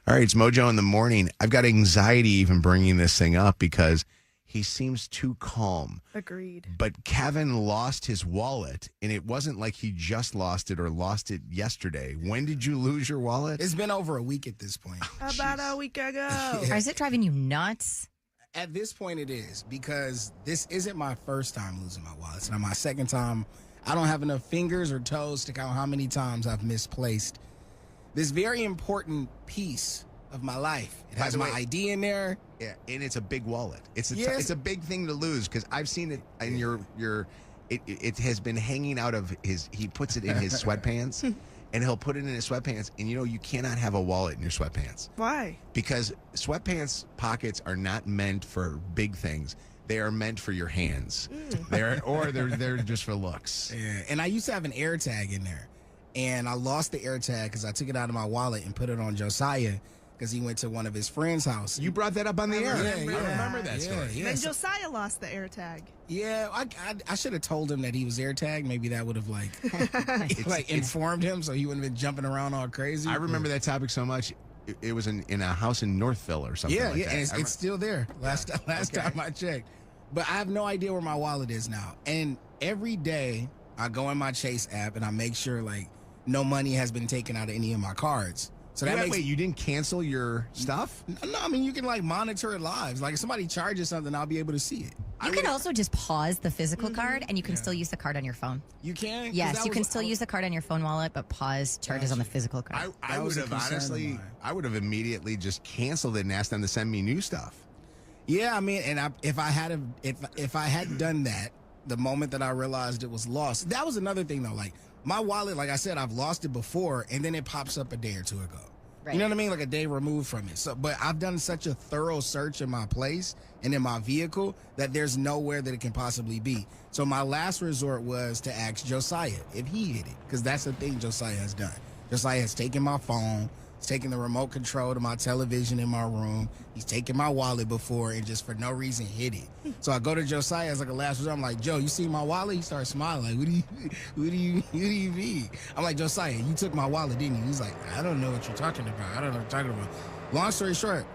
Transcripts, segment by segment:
All right, it's Mojo in the morning. I've got anxiety even bringing this thing up because he seems too calm. Agreed. But Kevin lost his wallet, and it wasn't like he just lost it or lost it yesterday. When did you lose your wallet? It's been over a week at this point. About a week ago. Or is it driving you nuts? At this point, it is, because this isn't my first time losing my wallet. It's not my second time. I don't have enough fingers or toes to count how many times I've misplaced this very important piece of my life. It has my ID in there. Yeah, and it's a big wallet. It's a Yes. it's a big thing to lose because I've seen it in your it has been hanging out of his. He puts it in his sweatpants, and he'll put it in his sweatpants. And you cannot have a wallet in your sweatpants Why? because sweatpants pockets are not meant for big things. They are meant for your hands. They're just for looks. Yeah, and I used to have an AirTag in there, and I lost the AirTag because I took it out of my wallet and put it on Josiah because he went to one of his friends' house. You brought that up on the air. I remember that story. Yeah, Then Josiah lost the AirTag. Yeah, I should have told him that he was AirTag. Maybe that would have informed him so he wouldn't have been jumping around all crazy. I remember that topic so much. It was in a house in Northville or something. Yeah, like yeah, that. and it's still there. Last time I checked, but I have no idea where my wallet is now. And every day I go in my Chase app and I make sure no money has been taken out of any of my cards. So that Wait, you didn't cancel your stuff? No, I mean you can monitor it live. Like if somebody charges something, I'll be able to see it. You can also just pause the physical card, and you can still use the card on your phone. You can? Yes, you can still use the card on your phone wallet, but pause charges on the physical card. I would have honestly, I would have immediately just canceled it and asked them to send me new stuff. Yeah, I mean, and if I had done that, the moment that I realized it was lost, that was another thing though. Like my wallet, like I said, I've lost it before, and then it pops up a day or two ago. Right. You know what I mean? Like a day removed from it. So, but I've done such a thorough search in my place and in my vehicle that there's nowhere that it can possibly be. So my last resort was to ask Josiah if he hid it, because that's the thing Josiah has done. Josiah has taken my phone. He's taken the remote control to my television in my room. He's taken my wallet before and just for no reason hid it. So I go to Josiah as a last resort. I'm like, Joe, you see my wallet? He starts smiling. Like, what do you mean? I'm like, Josiah, you took my wallet, didn't you? He's like, I don't know what you're talking about. I don't know what you're talking about. Long story short,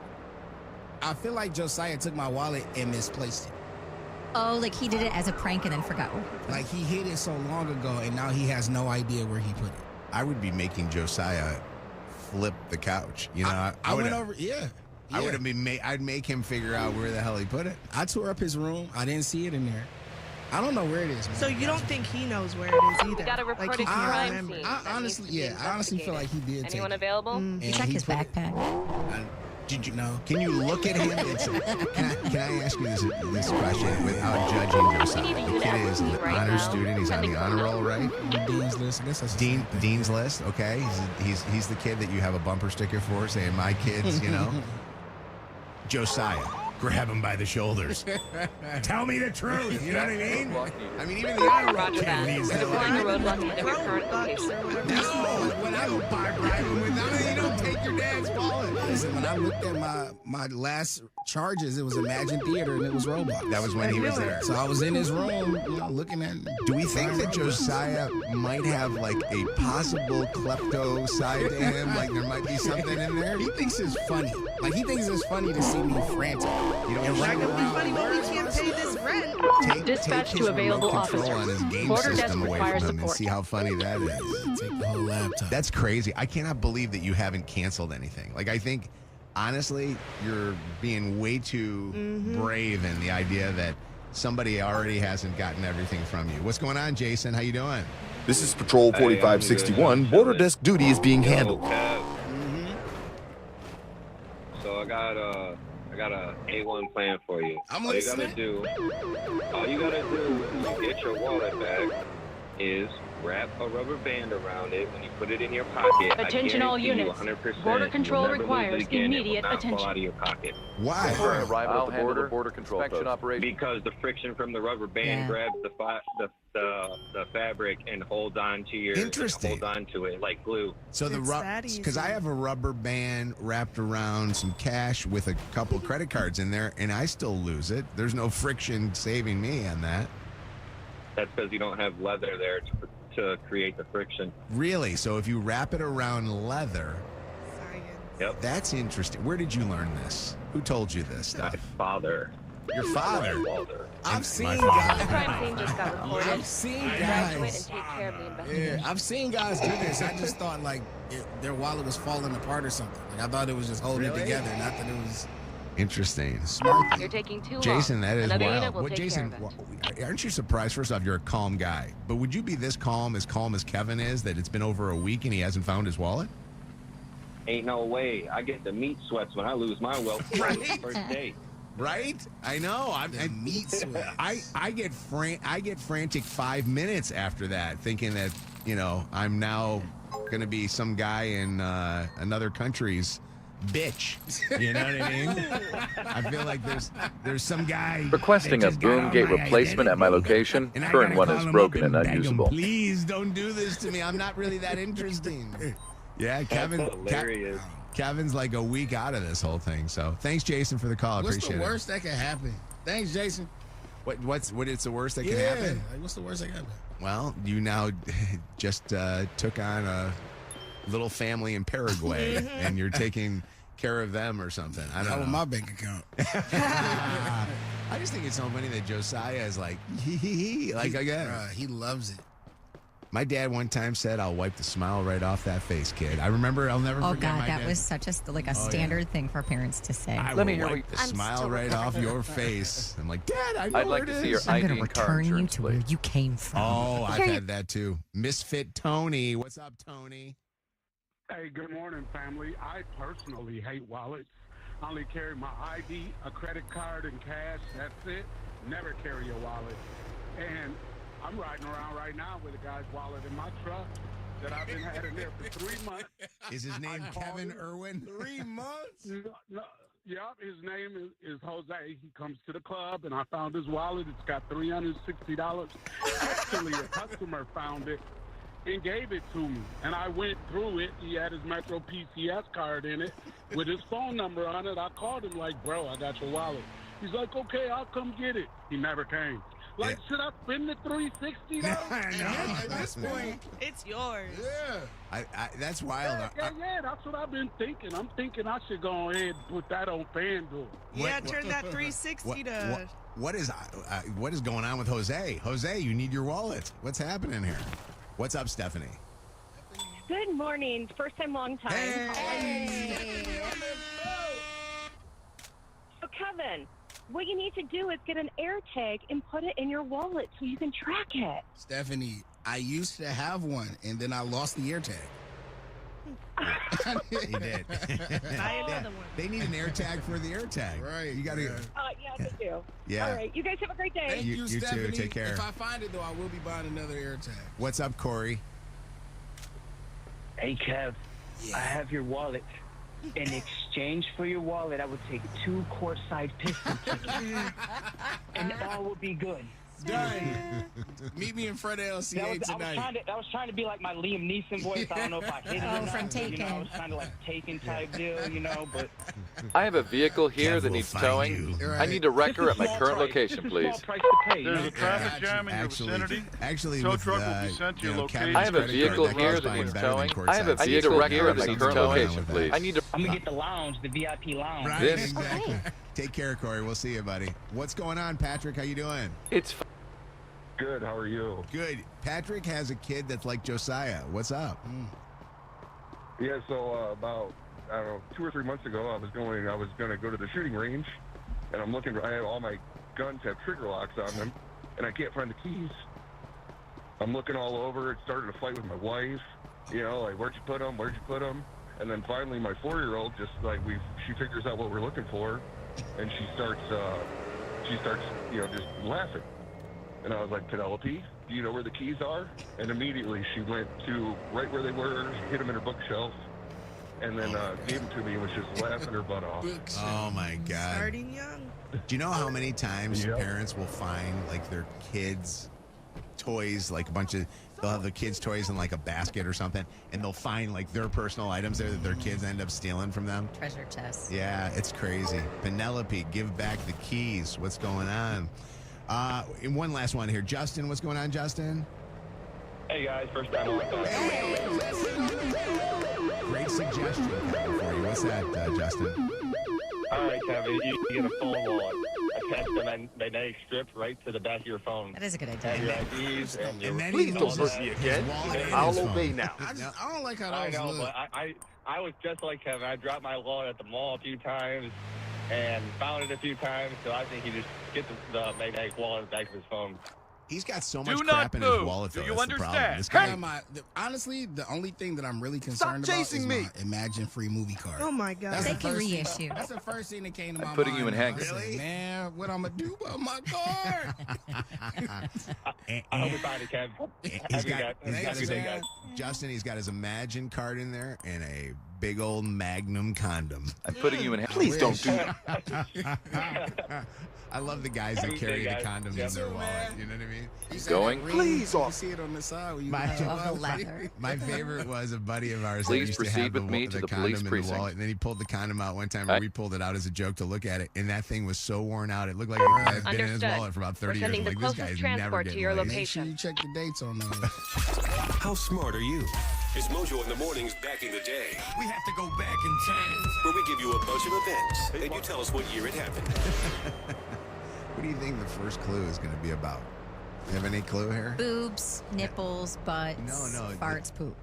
I feel like Josiah took my wallet and misplaced it. Oh, like he did it as a prank and then forgot. Like he hid it so long ago and now he has no idea where he put it. I would be making Josiah flip the couch. I went over. Yeah. I would have been. I'd make him figure out where the hell he put it. I tore up his room. I didn't see it in there. I don't know where it is, man. So you don't think he knows where it is either? Got a reported he can't crime remember. scene. I honestly feel like he did. Anyone take available? it. And Check he his put it- backpack. Did you know? Can you look at him? Can I ask you this question without judging Josiah? We need to The use kid is everything an right honor now. student. He's on the honor roll, right? Dean's list. I guess that's the same thing. Dean's list. Okay, he's the kid that you have a bumper sticker for, saying "My kids," Josiah, grab him by the shoulders. Tell me the truth. You know what I mean? I mean, even the honor roll Roger kid that. needs We're to. deploying a roadblock into their current Bucks location. or whatever. No, when I go bribe him with them, you don't take your dad's wallet. Listen, when I looked at my last charges, it was Imagine Theater and it was Roblox. That was when he was there. So I was in his room, looking at. Do we think that Josiah might have like a possible klepto side to him? Like there might be something in there? He thinks it's funny. Like he thinks it's funny to see me frantic. You know, And It's not running gonna be around. funny, but we can't pay this rent. Dispatch take to his available remote control officers. on his game Border desk system away requires from him and support. see how funny that is. Take the whole laptop. That's crazy. I cannot believe that you haven't canceled anything. Like I think, honestly, you're being way too brave in the idea that somebody already hasn't gotten everything from you. What's going on, Jason? How you doing? This is Patrol 4561. Border desk duty is being handled. So I got a A1 plan for you. I'm All you listening. gotta do when you get your wallet back is wrap a rubber band around it. When you put it in your pocket, Attention I all guarantee you units. 100% Border control you'll never lose it requires again. immediate it will not attention. Fall out of your pocket. Why? Arrival at the border control inspection operation. Because the friction from the rubber band Yeah. grabs the fabric and holds on to Interesting. holds on to it like glue. So It's that easy. because I have a rubber band wrapped around some cash with a couple credit cards in there, and I still lose it. There's no friction saving me on that. That's because you don't have leather there to create the friction. Really? So if you wrap it around leather, Yep. That's interesting. Where did you learn this? Who told you this My stuff? father. Your father. Walter. I've seen my guys. The crime scene just got reported. I've seen Graduate guys. and take care of the investigation. Yeah, I've seen guys do this. I just thought like their wallet was falling apart or something. Like I thought it was just holding it Really? together, not that it was Interesting. smart. You're taking too long. Jason, that is Another wild. unit will What, take Jason, care of it. aren't you surprised? First off, you're a calm guy, but would you be this calm as Kevin is, that it's been over a week and he hasn't found his wallet? Ain't no way. I get the meat sweats when I lose my wealth. Right. First day. Right? I know. The meat sweats. I get frantic 5 minutes after that, thinking that I'm now going to be some guy in another country's bitch. You know what I mean? I feel like there's some guy Requesting that a just got boom all gate my replacement at my identity, location. and I Current gotta one call is him broken up and beg him, unusable. Please don't do this to me. I'm not really that interesting. Yeah, Kevin. Hilarious. Kevin's like a week out of this whole thing. So thanks, Jason, for the call. I What's appreciate the it. worst that could happen? Thanks, Jason. What is the worst that Yeah. can happen? Like, what's the worst that can happen? Well, you now just took on a little family in Paraguay, and you're taking care of them or something. I How don't with know. my bank account? I just think it's so funny that Josiah is like, like again. He loves it. My dad one time said, "I'll wipe the smile right off that face, kid." I remember. I'll never Oh forget God, my that dad. was such a standard thing for parents to say. I Let me will hear wipe what- the I'm smile still right off recovering. your face. I'm like, Dad, I know I'd like where to it see your is." I'm going ID to and car return you insurance, to where please. you came from. Oh, I've had that too. Misfit Tony, what's up, Tony? Hey, good morning, family. I personally hate wallets. I only carry my ID, a credit card, and cash. That's it. Never carry a wallet. And I'm riding around right now with a guy's wallet in my truck that I've been having there for 3 months. Is his name I called Kevin him. Irwin? 3 months? No, yep, his name is Jose. He comes to the club, and I found his wallet. It's got $360. Actually, a customer found it and gave it to me. And I went through it. He had his Metro PCS card in it with his phone number on it. I called him like, bro, I got your wallet. He's like, okay, I'll come get it. He never came. Like, should I spend the $360? At this point, It's yours. yeah. That's wild. Yeah, that's what I've been thinking. I'm thinking I should go ahead and put that on FanDuel. Yeah, turn that 360 to. What is going on with Jose? Jose, you need your wallet. What's happening here? What's up, Stephanie? Good morning. First time, long time. So, Kevin, what you need to do is get an AirTag and put it in your wallet so you can track it. Stephanie, I used to have one, and then I lost the AirTag. He did. Buy another one. They need an AirTag for the AirTag. Right, You got to. yeah. Yeah, they do. Yeah. All right. You guys have a great day. Thank You- you, you too. Stephanie. Take care. If I find it, though, I will be buying another AirTag. What's up, Corey? Hey, Kev, I have your wallet. In exchange for your wallet, I would take 2 courtside pistol tickets, and all would be good. Done. Meet me in front of LCA tonight. I was trying to be like my Liam Neeson voice. I don't know if I hit it. Oh, or from not, Taken. I was kind of like Taken type deal, but I have a vehicle here Kev that will needs find towing. you. I need a wrecker at my current location, This is please. small price to pay. There's a traffic jam in your vicinity. Actually, Tow with, truck will be sent to your location. Kevin's I have a credit vehicle card, here goes that by needs better than towing. courtside I have a seats. vehicle So here at my Kevin's current going on location, with that. please. I need to. I'm gonna get the lounge, the VIP lounge. Right, This- exactly. Take care, Corey. We'll see you, buddy. What's going on, Patrick? How you doing? It's Good. How are you? Good. Patrick has a kid that's like Josiah. What's up? Yeah. So about 2 or 3 months ago, I was going to go to the shooting range, and I'm looking. I have all my guns have trigger locks on them, and I can't find the keys. I'm looking all over. It started a fight with my wife. Like, where'd you put them? Where'd you put them? And then finally, my 4-year-old just she figures out what we're looking for, and she starts just laughing. And I was like, Penelope, do you know where the keys are? And immediately she went to right where they were, hid them in her bookshelf, and then gave them to me and was just laughing her butt off. Oh my God. Starting young. Do you know how many times Yep. parents will find like their kids' toys, like they'll have the kids' toys in like a basket or something, and they'll find like their personal items there that their kids end up stealing from them? Treasure chest. Yeah, it's crazy. Penelope, give back the keys. What's going on? And one last one here. Justin, what's going on, Justin? Hey guys, first time. Great suggestion Kevin, for you. What's that, Justin? All right, Kevin, you get a phone wallet. Attach the magnetic strip right to the back of your phone. That is a good And idea. your IDs and your... Please don't hurt me again. I'll obey now. I don't like how I those know, look. but I was just like Kevin. I dropped my wallet at the mall a few times and found it a few times, so I think he just get the magnetic wallet back of his phone. He's got so Do much not crap in his move. wallet, Do though. you That's the problem. understand? This guy, Honestly, the only thing that I'm really concerned about is chasing me. my Imagine free movie card. Oh my God. That's They the can first thing- reissue. That's the first thing that came to my mind. putting you in I handcuffs. said, man, what I'm gonna do about my card? I hope you find it, Kevin. he's got Thanks, his, man. Justin, he's got his Imagine card in there and a big old Magnum condom. I'm putting you in Please don't do that. I love the guys that carry the condom in their too, wallet. man. You know what I mean? He's Going? ring, Please, you officer. see it on the side. When you My- Oh, the leather. My favorite was a buddy of ours Please that used to proceed have with me to the condom police in the precinct. wallet, and then he pulled the condom out one time, Aye. and we pulled it out as a joke to look at it, and that thing was so worn out, it looked like it had been in his Understood. wallet for about We're 30 years. sending I'm the like, this closest guy's never transport to getting your laid. make sure you check the dates on those. How smart are you? It's Mojo in the Mornings back in the day, We have to go back in time. where we give you a bunch of events, and you tell us what year it happened. What do you think the first clue is going to be about? You have any clue here? Boobs, nipples, butts, No. farts, poop.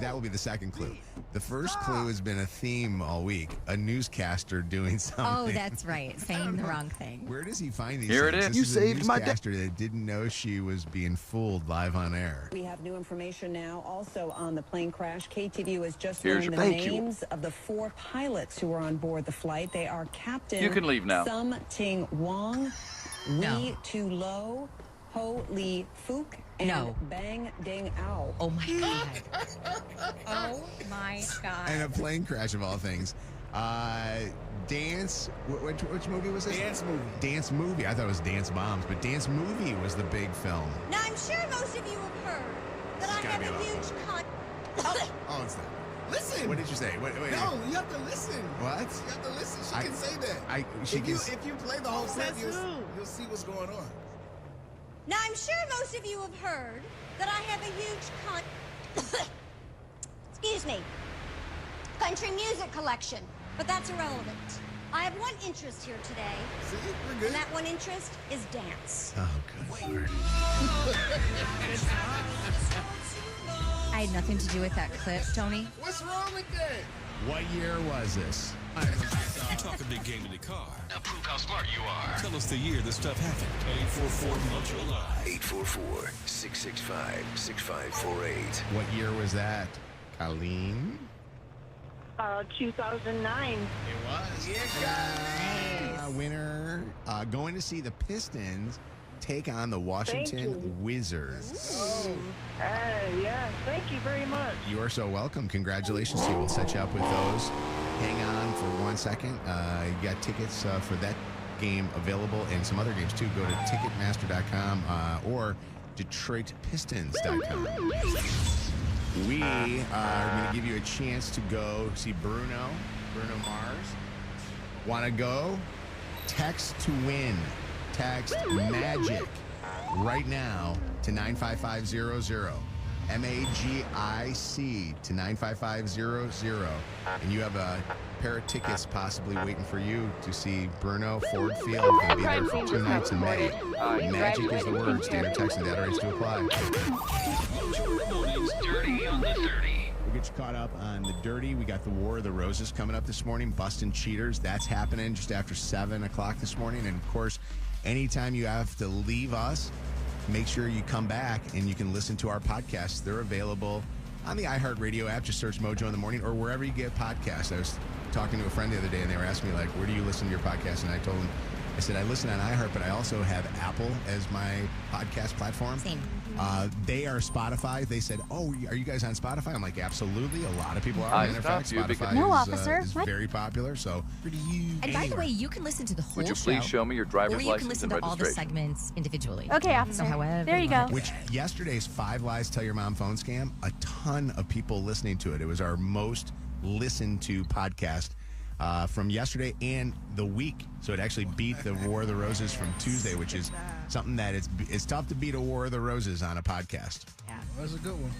That will be the second clue. The first clue has been a theme all week. A newscaster doing something. Oh, that's right. Saying the wrong thing. Where does he find these Here it things? is. This You is saved a my day. newscaster that didn't know she was being fooled live on air. We have new information now also on the plane crash. KTVU has just Here's learned your the thank you. names of the 4 pilots who were on board the flight. They are Captain You can leave now. Sum Ting Wong, No. Wee Tu Lo, Ho Lee Fook, and No. Bang Ding Ao. Oh my God. Oh my God. And a plane crash of all things. Dance. Which movie was this? Dance movie. Dance movie. I thought it was Dance Bombs, but Dance Movie was the big film. Now, I'm sure most of you have heard that I gotta have be a awful. huge Oh, it's that. Listen. What did you say? Wait. No, you have to listen. What? You have to listen. She I- can say that. If you play the whole clip, you'll see what's going on. Now, I'm sure most of you have heard that I have a huge excuse me, country music collection, but that's irrelevant. I have one interest here today, See, we're good. and that one interest is dance. Oh, good Lord. I had nothing to do with that clip, Tony. What's wrong with that? What year was this? You talk a big game in the car. Now prove how smart you are. Tell us the year this stuff happened. 844-MOJO Live. 844-665-6548. What year was that? Colleen? 2009. It was. Yeah, Winner. Going to see the Pistons take on the Washington Wizards. Yeah, thank you very much. You are so welcome. Congratulations to you. We'll set you up with those. Hang on for 1 second. You got tickets for that game available and some other games too. Go to Ticketmaster.com or DetroitPistons.com. We are going to give you a chance to go see Bruno Mars. Want to go? Text to win. Text MAGIC right now to 95500. MAGIC to 95500. And you have a pair of tickets possibly waiting for you to see Bruno Ford Field. Going to be there for 2 nights in May. Magic is the word. Standard text and data rates to apply. Dirty on the 30. We'll get you caught up on the Dirty. We got the War of the Roses coming up this morning. Busting Cheaters. That's happening just after 7 o'clock this morning. And, of course, anytime you have to leave us, make sure you come back and you can listen to our podcasts. They're available on the iHeartRadio app. Just search Mojo in the Morning or wherever you get podcasts. I was talking to a friend the other day, and they were asking me, like, where do you listen to your podcast? And I told them, I said, I listen on iHeart, but I also have Apple as my podcast platform. Same. They are Spotify. They said, oh, are you guys on Spotify? I'm like, absolutely. A lot of people are. I And in fact, stopped you because- Spotify No, officer. is very popular. So, And by the way, you can listen to the whole Would you show. please show me your driver's or you can license listen and to all the registration? segments individually. Okay, officer. So however There you go. want it. which yesterday's 5 Lies Tell Your Mom phone scam, a ton of people listening to it. It was our most listened to podcast from yesterday and the week. So it actually beat the War of the Roses from Tuesday, which is something that it's tough to beat a War of the Roses on a podcast. That was a good one.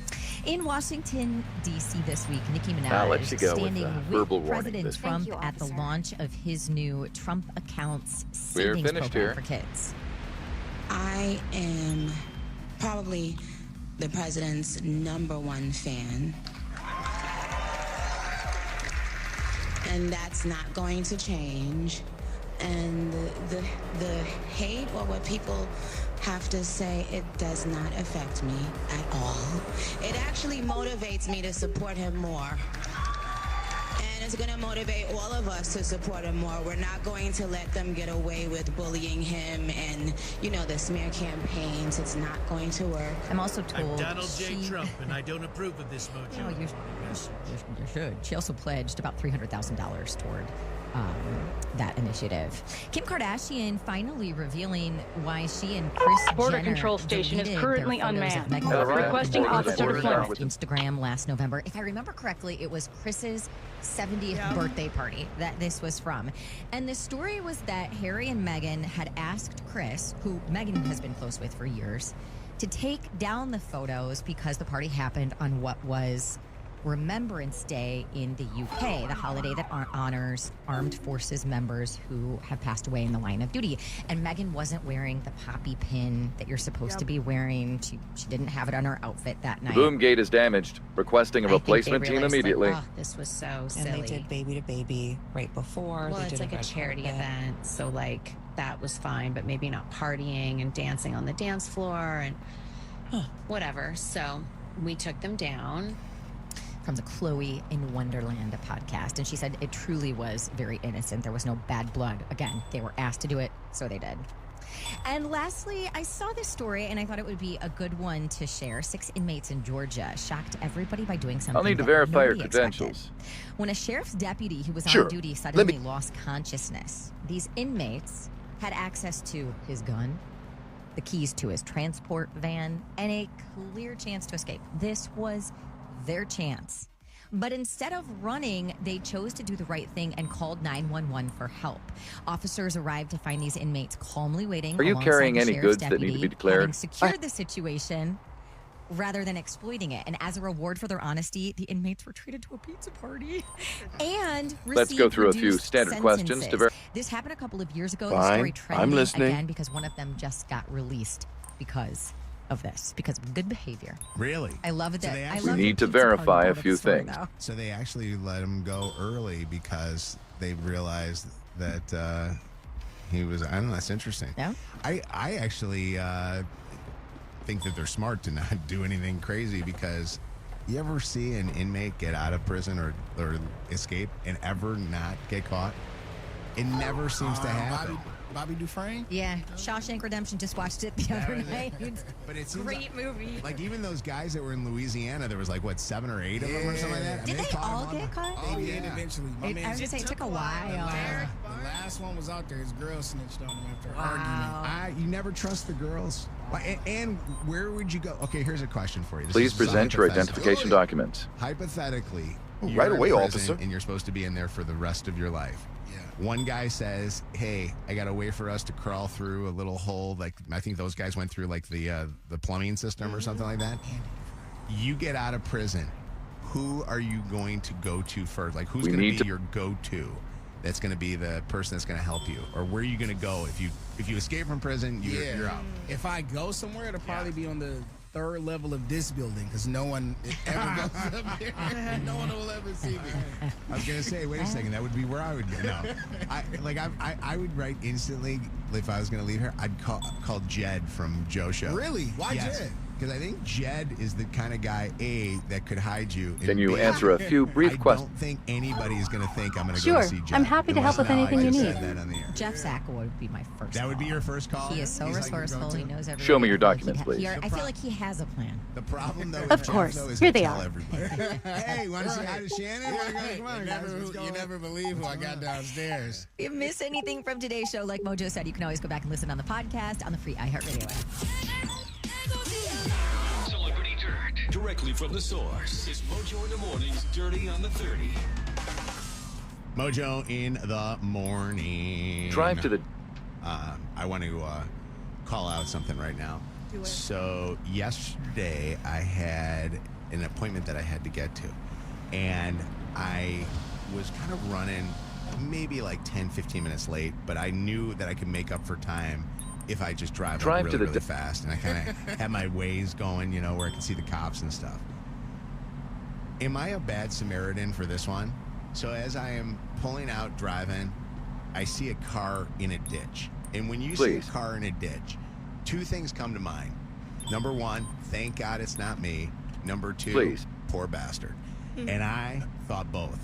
In Washington, D.C. this week, Nicki Minaj I'll let you go with standing the with verbal warning President this Trump time. at the launch of his new Trump Accounts We're savings finished program here. for kids. I am probably the president's #1 fan. And that's not going to change. And the hate or what people have to say, it does not affect me at all. It actually motivates me to support him more. And it's going to motivate all of us to support him more. We're not going to let them get away with bullying him and, the smear campaigns. It's not going to work. I'm also told I'm Donald J. Trump, and I don't approve of this, Mojo. Oh, you should. She also pledged about $300,000 toward that initiative. Kim Kardashian finally revealing why she and Kris Border Jenner control station is deleted currently their photos of unmanned. Meghan Requesting Markle officer deployment. on Instagram last November. If I remember correctly, it was Chris's 70th birthday party that this was from. And the story was that Harry and Meghan had asked Kris, who Meghan has been close with for years, to take down the photos because the party happened on what was Remembrance Day in the UK, the holiday that honors armed forces members who have passed away in the line of duty. And Meghan wasn't wearing the poppy pin that you're supposed to be wearing. She didn't have it on her outfit that The night. boom gate is damaged. Requesting a I think they replacement team realized, immediately. Like, oh, this was so silly. And they did Baby to Baby right before. Well, They it's did like a red charity carpet. event, so like that was fine, but maybe not partying and dancing on the dance floor and whatever. So we took them down. From the Chloe in Wonderland podcast. And she said it truly was very innocent. There was no bad blood. Again, they were asked to do it, so they did. And lastly, I saw this story and I thought it would be a good one to share. 6 inmates in Georgia shocked everybody by doing something. I'll need to that verify your nobody credentials. expected. When a sheriff's deputy who was Sure. on duty Let suddenly me- lost consciousness, these inmates had access to his gun, the keys to his transport van, and a clear chance to escape. This was their chance. But instead of running, they chose to do the right thing and called 911 for help. Officers arrived to find these inmates calmly waiting. Are you alongside carrying the any sheriff's goods that need to be deputy, declared? having secured the situation rather than exploiting it. And as a reward for their honesty, the inmates were treated to a pizza party and Let's go received through a few reduced standard questions to sentences. This happened a couple of years ago. The Fine, story I'm trending listening. again because one of them just got released because of this, because of good behavior. Really? I love it. So That they I actually- love We the need to pizza party verify part a of the few story, things. though. So they actually let him go early because they realized that he was. I don't know. That's interesting. Yeah. I actually think that they're smart to not do anything crazy because you ever see an inmate get out of prison or escape and ever not get caught? It never seems to happen. Bobby Dufresne? Yeah, Shawshank Redemption. Just watched it the other night. But it seems Great movie. Like even those guys that were in Louisiana, there was like what 7 or 8 of them or something like that. I Did mean, they caught all them on get caught? They did eventually. My I man was just saying, it took a while. The last one was out there. His girl snitched on him after an argument. You never trust the girls. And where would you go? Okay, here's a question for you. This Please is present your hypothetical. identification documents. Hypothetically, Oh, you're right in away, prison officer. And you're supposed to be in there for the rest of your life. One guy says, "Hey, I got a way for us to crawl through a little hole." Like I think those guys went through like the plumbing system or something like that. You get out of prison. Who are you going to go to first? Like who's We going need to to- be your go-to? That's going to be the person that's going to help you, or where are you going to go if you escape from prison? You're out. If I go somewhere, it'll probably be on the 3rd level of this building because no one ever goes up there. No one will ever see me. I was gonna say, wait a second, that would be where I would go. No, I would write instantly if I was gonna leave here. I'd call Jed from Joe Show. Really? Why Jed? Because I think Jed is the kind of guy that could hide you. and Can you B, answer a few brief I questions? don't think anybody is gonna think I'm gonna go Sure, to see Jed. I'm happy to help with Unless now I anything you just need. said that on the air. Jeff Sacco would be my first. That would be call. your first call. He is so He's like your resourceful. go-to? He knows everything. Show me your I feel like documents, please. I feel like he has a plan. The problem though, with Of Jeff, course. though, is Here he'll they tell are. everybody. Hey, want to say hi to Shannon? Come on, guys, what's going You on? never believe who I got downstairs. If you miss anything from today's show, like Mojo said, you can always go back and listen on the podcast on the free iHeartRadio app. Celebrity Dirt. Directly from the source. It's Mojo in the Morning's Dirty on the 30. Mojo in the morning. Drive to the... I want to call out something right now. Do it. So yesterday I had an appointment that I had to get to. And I was kind of running maybe like 10, 15 minutes late, but I knew that I could make up for time if I just drive really, really fast. And I kind of had my ways going, you know, where I could see the cops and stuff. Am I a bad Samaritan for this one? So as I am pulling out, driving, I see a car in a ditch. And when you see a car in a ditch, two things come to mind. Number one, thank God it's not me. Number two, poor bastard. And I thought both.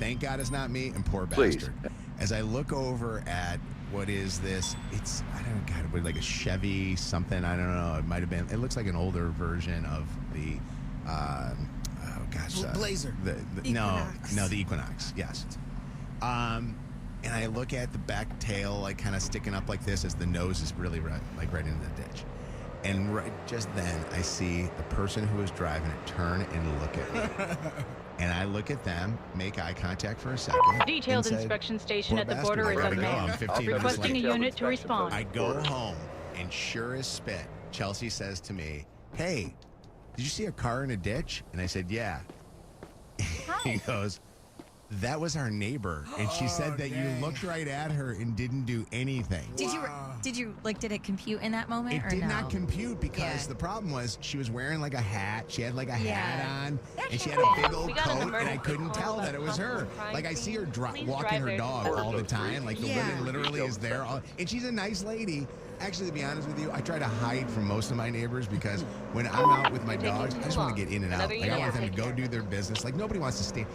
Thank God it's not me and poor bastard. As I look over at what is this, it's, I don't know, God, like a Chevy something, I don't know. It might have been, it looks like an older version of the, Blazer. No, the Equinox, yes. And I look at the back tail, like kind of sticking up like this as the nose is really right into the ditch. And just then, I see the person who was driving it turn and look at me. And I look at them, make eye contact for a second. Detailed inspection station at the border is unmanned. Requesting a unit to respond. I go home, and sure as spit, Chelsea says to me, "Hey, did you see a car in a ditch?" And I said, "Yeah." He goes, "That was our neighbor," and she said that you looked right at her and didn't do anything. Did you like? Did it compute in that moment? It did not compute because the problem was she was wearing like a hat. She had like a hat on, and she had a big old coat, and I couldn't tell that it was her. Like I see her walking her dog all the time. Like the woman literally is there, and she's a nice lady. Actually, to be honest with you, I try to hide from most of my neighbors because when I'm out with my dogs, I just want to get in and out. Like I want them to go do their business. Like nobody wants to stay.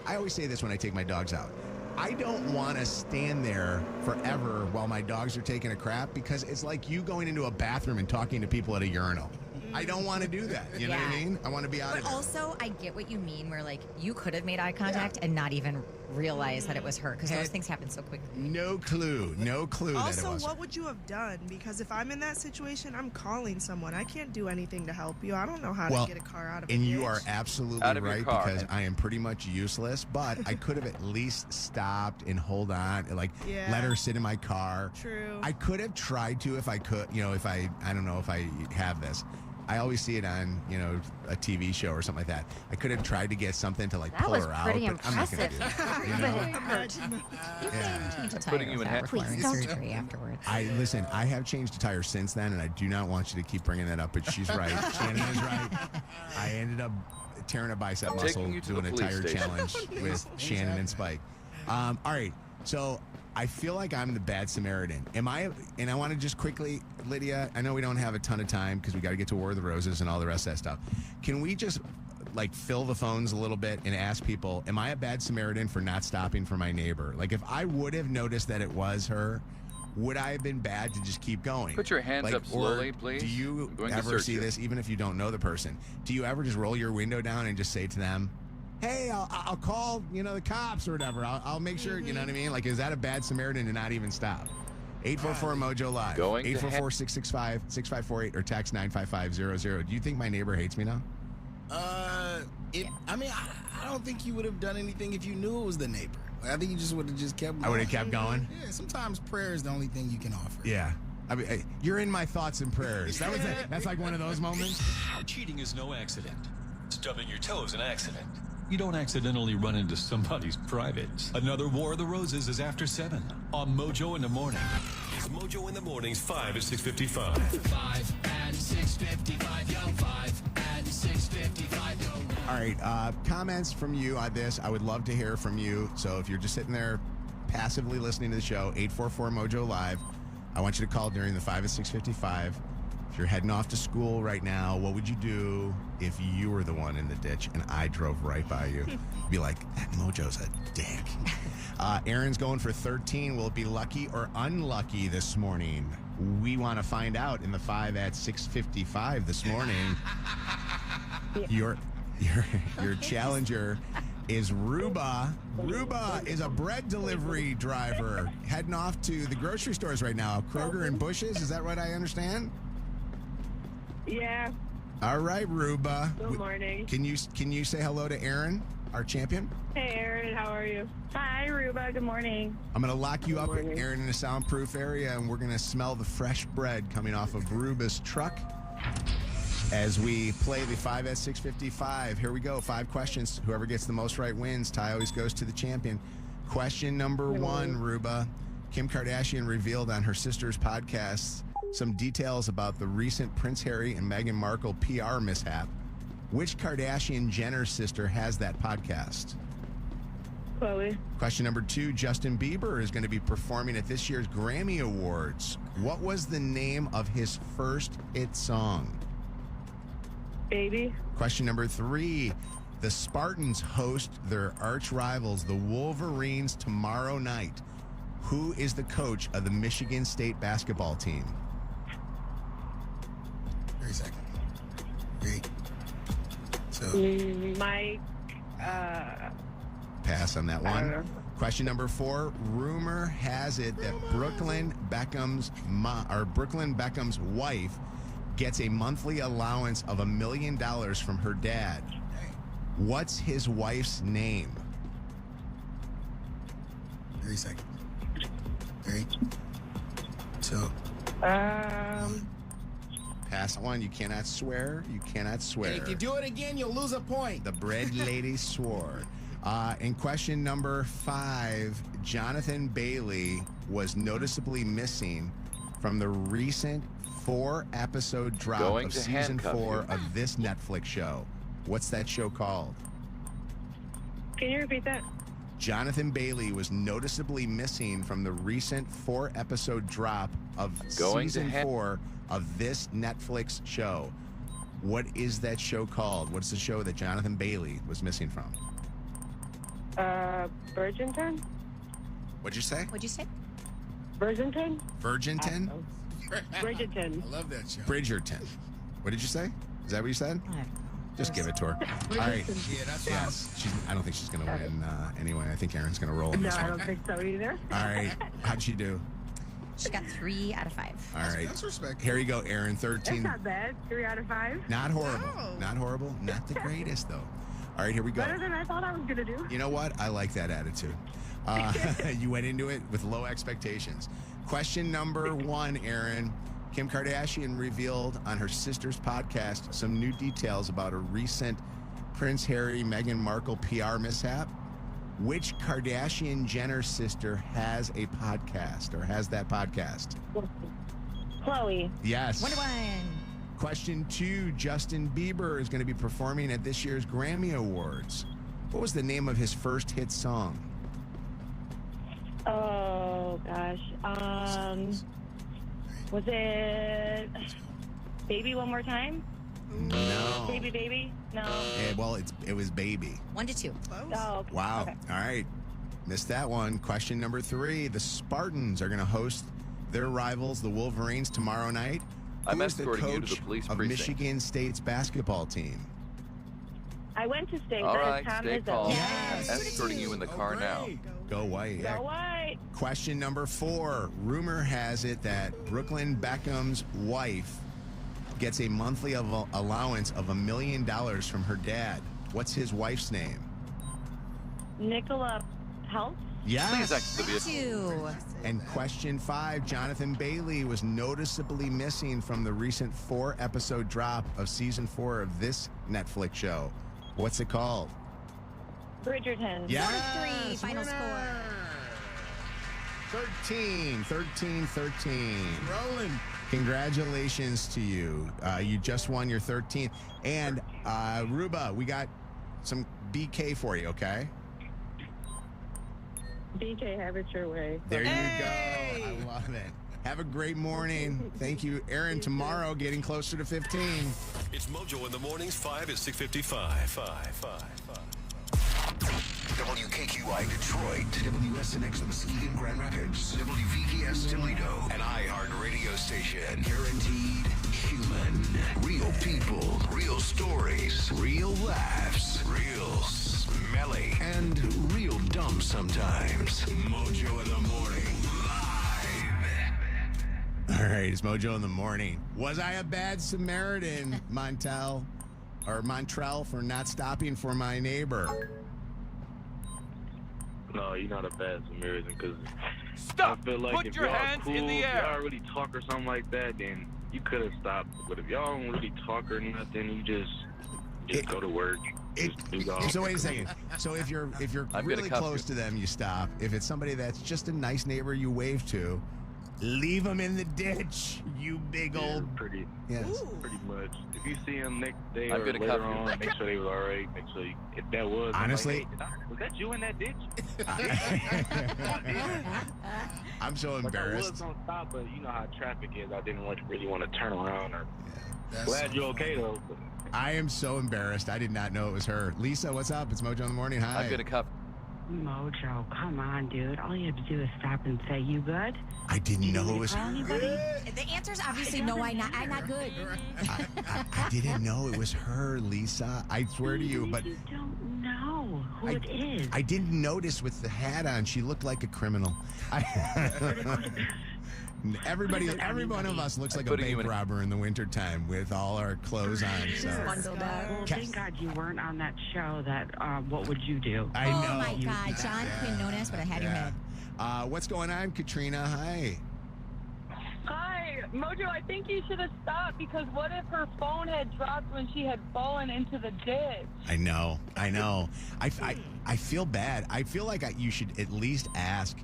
I always say this when I take my dogs out. I don't want to stand there forever while my dogs are taking a crap because it's like you going into a bathroom and talking to people at a urinal. I don't want to do that. You know what I mean? I want to be out of there. But also, I get what you mean where, like, you could have made eye contact and not even realize that it was her because those things happen so quickly. No clue that it was Also, what would you have done? Because if I'm in that situation, I'm calling someone. I can't do anything to help you. I don't know how to get a car out of a And ditch. you are absolutely right because I am pretty much useless, but I could have at least stopped and hold on and, like, let her sit in my car. True. I could have tried to if I could, you know, if I don't know if I have this. I always see it on, you know, a TV show or something like that. I could have tried to get something to, like, pull her out, but I'm not going to do that. You know? Putting you in surgery afterwards. Listen, I have changed a tire since then, and I do not want you to keep bringing that up, but she's right. Shannon is right. I ended up tearing a bicep muscle doing a tire challenge with Shannon and Spike. All right, so I feel like I'm the bad Samaritan. Am I? And I want to just quickly, Lydia, I know we don't have a ton of time because we got to get to War of the Roses and all the rest of that stuff. Can we just, like, fill the phones a little bit and ask people, am I a bad Samaritan for not stopping for my neighbor? Like, if I would have noticed that it was her, would I have been bad to just keep going? Put your hands up slowly, please. Do you ever see this, even if you don't know the person? Do you ever just roll your window down and just say to them, hey, I'll call, you know, the cops or whatever. I'll make sure, you know what I mean? Like, is that a bad Samaritan to not even stop? 844-MOJO Live. 844-665-6548 or text 95500. Do you think my neighbor hates me now? I don't think you would have done anything if you knew it was the neighbor. Like, I think you just would have just kept going. I would have kept going? Yeah, sometimes prayer is the only thing you can offer. Yeah. I mean, you're in my thoughts and prayers. That's like one of those moments. Cheating is no accident. Stubbing your toe is an accident. You don't accidentally run into somebody's privates. Another War of the Roses is after 7 on Mojo in the Morning. It's Mojo in the Mornings, 5 at 6:55. 5 and 6:55, yo. 5 and 6:55, yo. All right, comments from you on this. I would love to hear from you. So if you're just sitting there passively listening to the show, 844-MOJO Live. I want you to call during the 5 at 6:55. If you're heading off to school right now, what would you do if you were the one in the ditch and I drove right by you? Be like, that Mojo's a dick. Aaron's going for 13. Will it be lucky or unlucky this morning? We want to find out in the 5 at 6:55 this morning. Your challenger is Ruba. Ruba is a bread delivery driver heading off to the grocery stores right now. Kroger and Bush's, is that what I understand? Yeah. All right, Ruba. Good morning. Can you say hello to Aaron, our champion? Hey, Aaron. How are you? Hi, Ruba. Good morning. I'm going to lock you up, Aaron, in a soundproof area, and we're going to smell the fresh bread coming off of Ruba's truck As we play the 5S655, here we go. 5 questions. Whoever gets the most right wins. Ty always goes to the champion. Question number 1, Ruba. Kim Kardashian revealed on her sister's podcast some details about the recent Prince Harry and Meghan Markle PR mishap. Which Kardashian-Jenner sister has that podcast? Chloe. Question number 2, Justin Bieber is going to be performing at this year's Grammy Awards. What was the name of his first hit song? Baby. Question number 3, the Spartans host their arch rivals, the Wolverines, tomorrow night. Who is the coach of the Michigan State basketball team? 3 seconds. 3, 2. Mike. Pass on that I don't one. know. Question number 4, rumor has it that Brooklyn Beckham's wife gets a monthly allowance of $1 million from her dad. What's his wife's name? 3 seconds. 3, 2. Pass one. You cannot swear. You cannot swear. And if you do it again, you'll lose a point. The bread lady swore. In question number 5, Jonathan Bailey was noticeably missing from the recent 4-episode drop Going of to season handcuff 4 you. of this Netflix show. What's that show called? Can you repeat that? Jonathan Bailey was noticeably missing from the recent 4-episode drop of Going to season 4 of this Netflix show. What is that show called? What's the show that Jonathan Bailey was missing from? Virginton? What'd you say? Virginton? Virginton? Bridgerton. I love that show. Bridgerton. What did you say? Is that what you said? Just give it to her. All right. Yeah, that's Yes. I don't think she's going to win anyway. I think Erin's going to roll on No, this I one. don't think so either. All right. How'd she do? She got 3 out of 5. All right. That's respectable. Here you go, Erin. That's 13. not bad. 3 out of 5. Not horrible. No. Not horrible. Not the greatest, though. All right, here we go. Better than I thought I was going to do. You know what? I like that attitude. You went into it with low expectations. Question number 1, Erin. Kim Kardashian revealed on her sister's podcast some new details about a recent Prince Harry, Meghan Markle PR mishap. Which Kardashian-Jenner sister has a podcast or has that podcast? Chloe. Yes. 1-1. Question 2, Justin Bieber is going to be performing at this year's Grammy Awards. What was the name of his first hit song? Oh, gosh. Was it Baby One More Time? No. Baby? No. Well, it was Baby. 1-2. Oh, okay. Wow. Okay. All right. Missed that one. Question number 3, the Spartans are going to host their rivals, the Wolverines, tomorrow night. I'm Who is the escorting you to coach the police of precinct. Michigan State's basketball team? I went to state. All but right, it's Tom stay Izzo. calm. Yes. I'm escorting you in the car now. Go White. Go White. Question number 4. Rumor has it that Brooklyn Beckham's wife gets a monthly allowance of $1 million from her dad. What's his wife's name? Nicola Helps. Yes. Please exit the vehicle. 2. And question 5, Jonathan Bailey was noticeably missing from the recent 4-episode drop of season 4 of this Netflix show. What's it called? Bridgerton. Yes. 4-3. Final score. 13. Rolling. Congratulations to you. You just won your 13th. And Ruba, we got some BK for you, okay? BK, have it your way. There you go. I love it. Have a great morning. Thank you. Erin, tomorrow getting closer to 15. It's Mojo in the mornings, 5 at 6:55. WKQI Detroit, WSNX Muskegon Grand Rapids, WVKS Toledo, an iHeart radio station. Guaranteed human. Real people, real stories, real laughs, real smelly, and real dumb sometimes. Mojo in the morning, live. All right, it's Mojo in the morning. Was I a bad Samaritan, Montrell, for not stopping for my neighbor? No, you're not a bad Samaritan because Stop! I feel like Put if your y'all hands cool, in the air. if y'all really talk or something like that, then you could have stopped. But if y'all don't really talk or nothing, you just go to work. So wait a second. So if you're really close to them, you stop. If it's somebody that's just a nice neighbor you wave to, leave them in the ditch. You big old. Pretty. Yes. Pretty much. If you see them next day I'm or gonna later cover on, make sure they was all right. Make sure if that was. Honestly, I'm like, hey, was that you in that ditch? I'm so Like, embarrassed. I was gonna stop, but you know how traffic is. I didn't really want to turn around. Or glad you're okay though. I am so embarrassed. I did not know it was her. Lisa, what's up? It's Mojo in the Morning. Hi. I'm gonna cover. Mojo, come on, dude. All you have to do is stop and say, "You good?" I didn't know it was Call anybody? The answer is obviously no. I'm not good. I didn't know it was her, Lisa. I swear to you, but You don't know who it is. I didn't notice with the hat on. She looked like a criminal. Every one of us looks like a bank robber in the wintertime with all our clothes on. So. Well, thank God you weren't on that show. That What Would You Do? I know. Oh my God, John Quinones would have had your head. What's going on, Katrina? Hi. Hi, Mojo. I think you should have stopped because what if her phone had dropped when she had fallen into the ditch? I know. I feel bad. I feel like you should at least ask,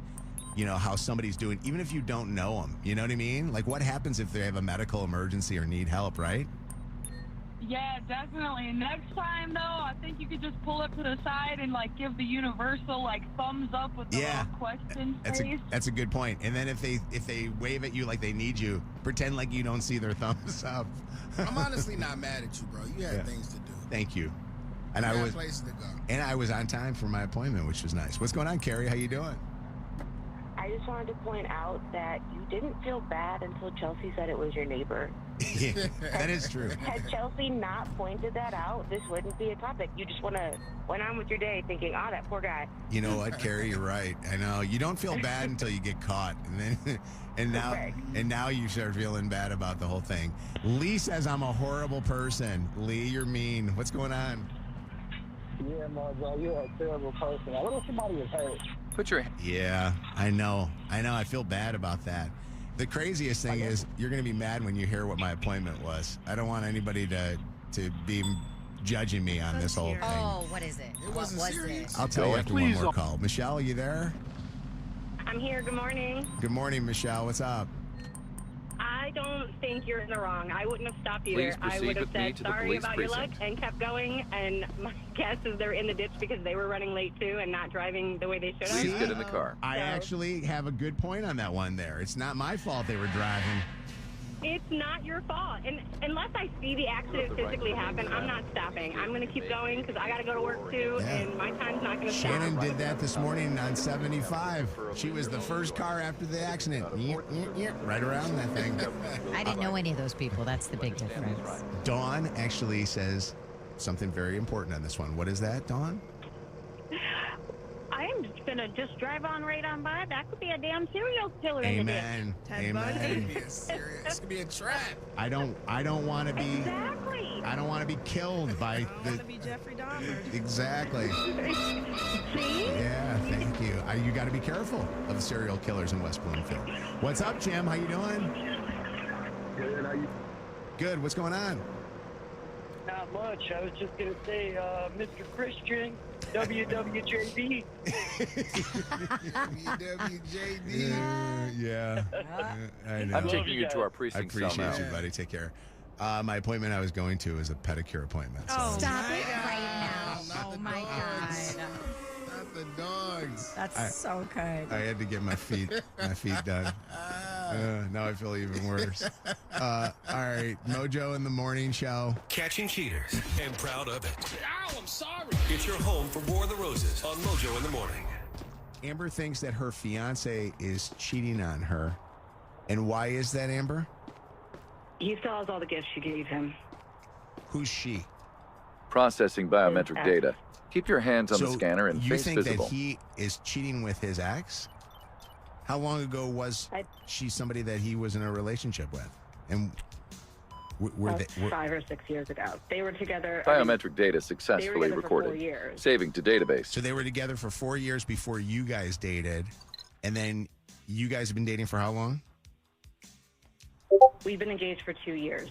how somebody's doing, even if you don't know them. You know what I mean? Like, what happens if they have a medical emergency or need help, right? Yeah, definitely. Next time, though, I think you could just pull up to the side and, give the universal, thumbs up with the little question face. That's a good point. And then if they wave at you like they need you, pretend like you don't see their thumbs up. I'm honestly not mad at you, bro. You had things to do. Thank you. And I was places to go. And I was on time for my appointment, which was nice. What's going on, Carrie? How you doing? I just wanted to point out that you didn't feel bad until Chelsea said it was your neighbor. Yeah, that is true. Had Chelsea not pointed that out, this wouldn't be a topic. You just went on with your day thinking, that poor guy. You know what, Carrie? You're right. I know. You don't feel bad until you get caught. And now you start feeling bad about the whole thing. Lee says I'm a horrible person. Lee, you're mean. What's going on? Yeah, Mojo, you're a terrible person. I wonder if somebody was hurt. Yeah, I know. I feel bad about that. The craziest thing is you're going to be mad when you hear what my appointment was. I don't want anybody to be judging me on this whole thing. Oh, what is it? It wasn't serious. I'll tell you after one more call. Michelle, are you there? I'm here. Good morning. Good morning, Michelle. What's up? I don't think you're in the wrong. I wouldn't have stopped you Please there. I proceed would have with me said to the sorry police about your luck precinct. and kept going. And my guess is they're in the ditch because they were running late too and not driving the way they should have. Please get in the car. I actually have a good point on that one there. It's not my fault they were driving. It's not your fault. And unless I see the accident physically happen, I'm not stopping. I'm going to keep going because I got to go to work too, and my time's not going to stop. Shannon did that this morning on 75. She was the first car after the accident. Right around that thing. I didn't know any of those people. That's the big difference. Dawn actually says something very important on this one. What is that, Dawn? I'm just going to just drive on right on by. That could be a damn serial killer in the Amen. ditch. Amen. This could be a trap. I don't want to be. Exactly. I don't want to be killed by the. To be Jeffrey Dahmer. Exactly. See? Yeah. Thank you. You got to be careful of the serial killers in West Bloomfield. What's up, Jim? How you doing? Good. How you? Good. What's going on? Not much. I was just going to say, Mr. Christian, WWJD. WWJD. Yeah. I know. I'm taking you to our precinct I appreciate cell you, now. buddy. Take care. My appointment I was going to is a pedicure appointment. So. Stop it right now. Oh my God. Not the dogs. That's so good. I had to get my feet done. Now I feel even worse. All right, Mojo in the Morning Show. Catching cheaters and proud of it. Ow, I'm sorry. It's your home for War of the Roses on Mojo in the Morning. Amber thinks that her fiance is cheating on her. And why is that, Amber? He still has all the gifts she gave him. Who's she? Processing biometric data. Keep your hands on the So scanner and you face think visible. that he is cheating with his ex? How long ago was she somebody that he was in a relationship with? And were they 5 or 6 years ago. They were together. Biometric data they were successfully together for 4 recorded. years. Saving to database. So they were together for 4 years before you guys dated, and then you guys have been dating for how long? We've been engaged for 2 years.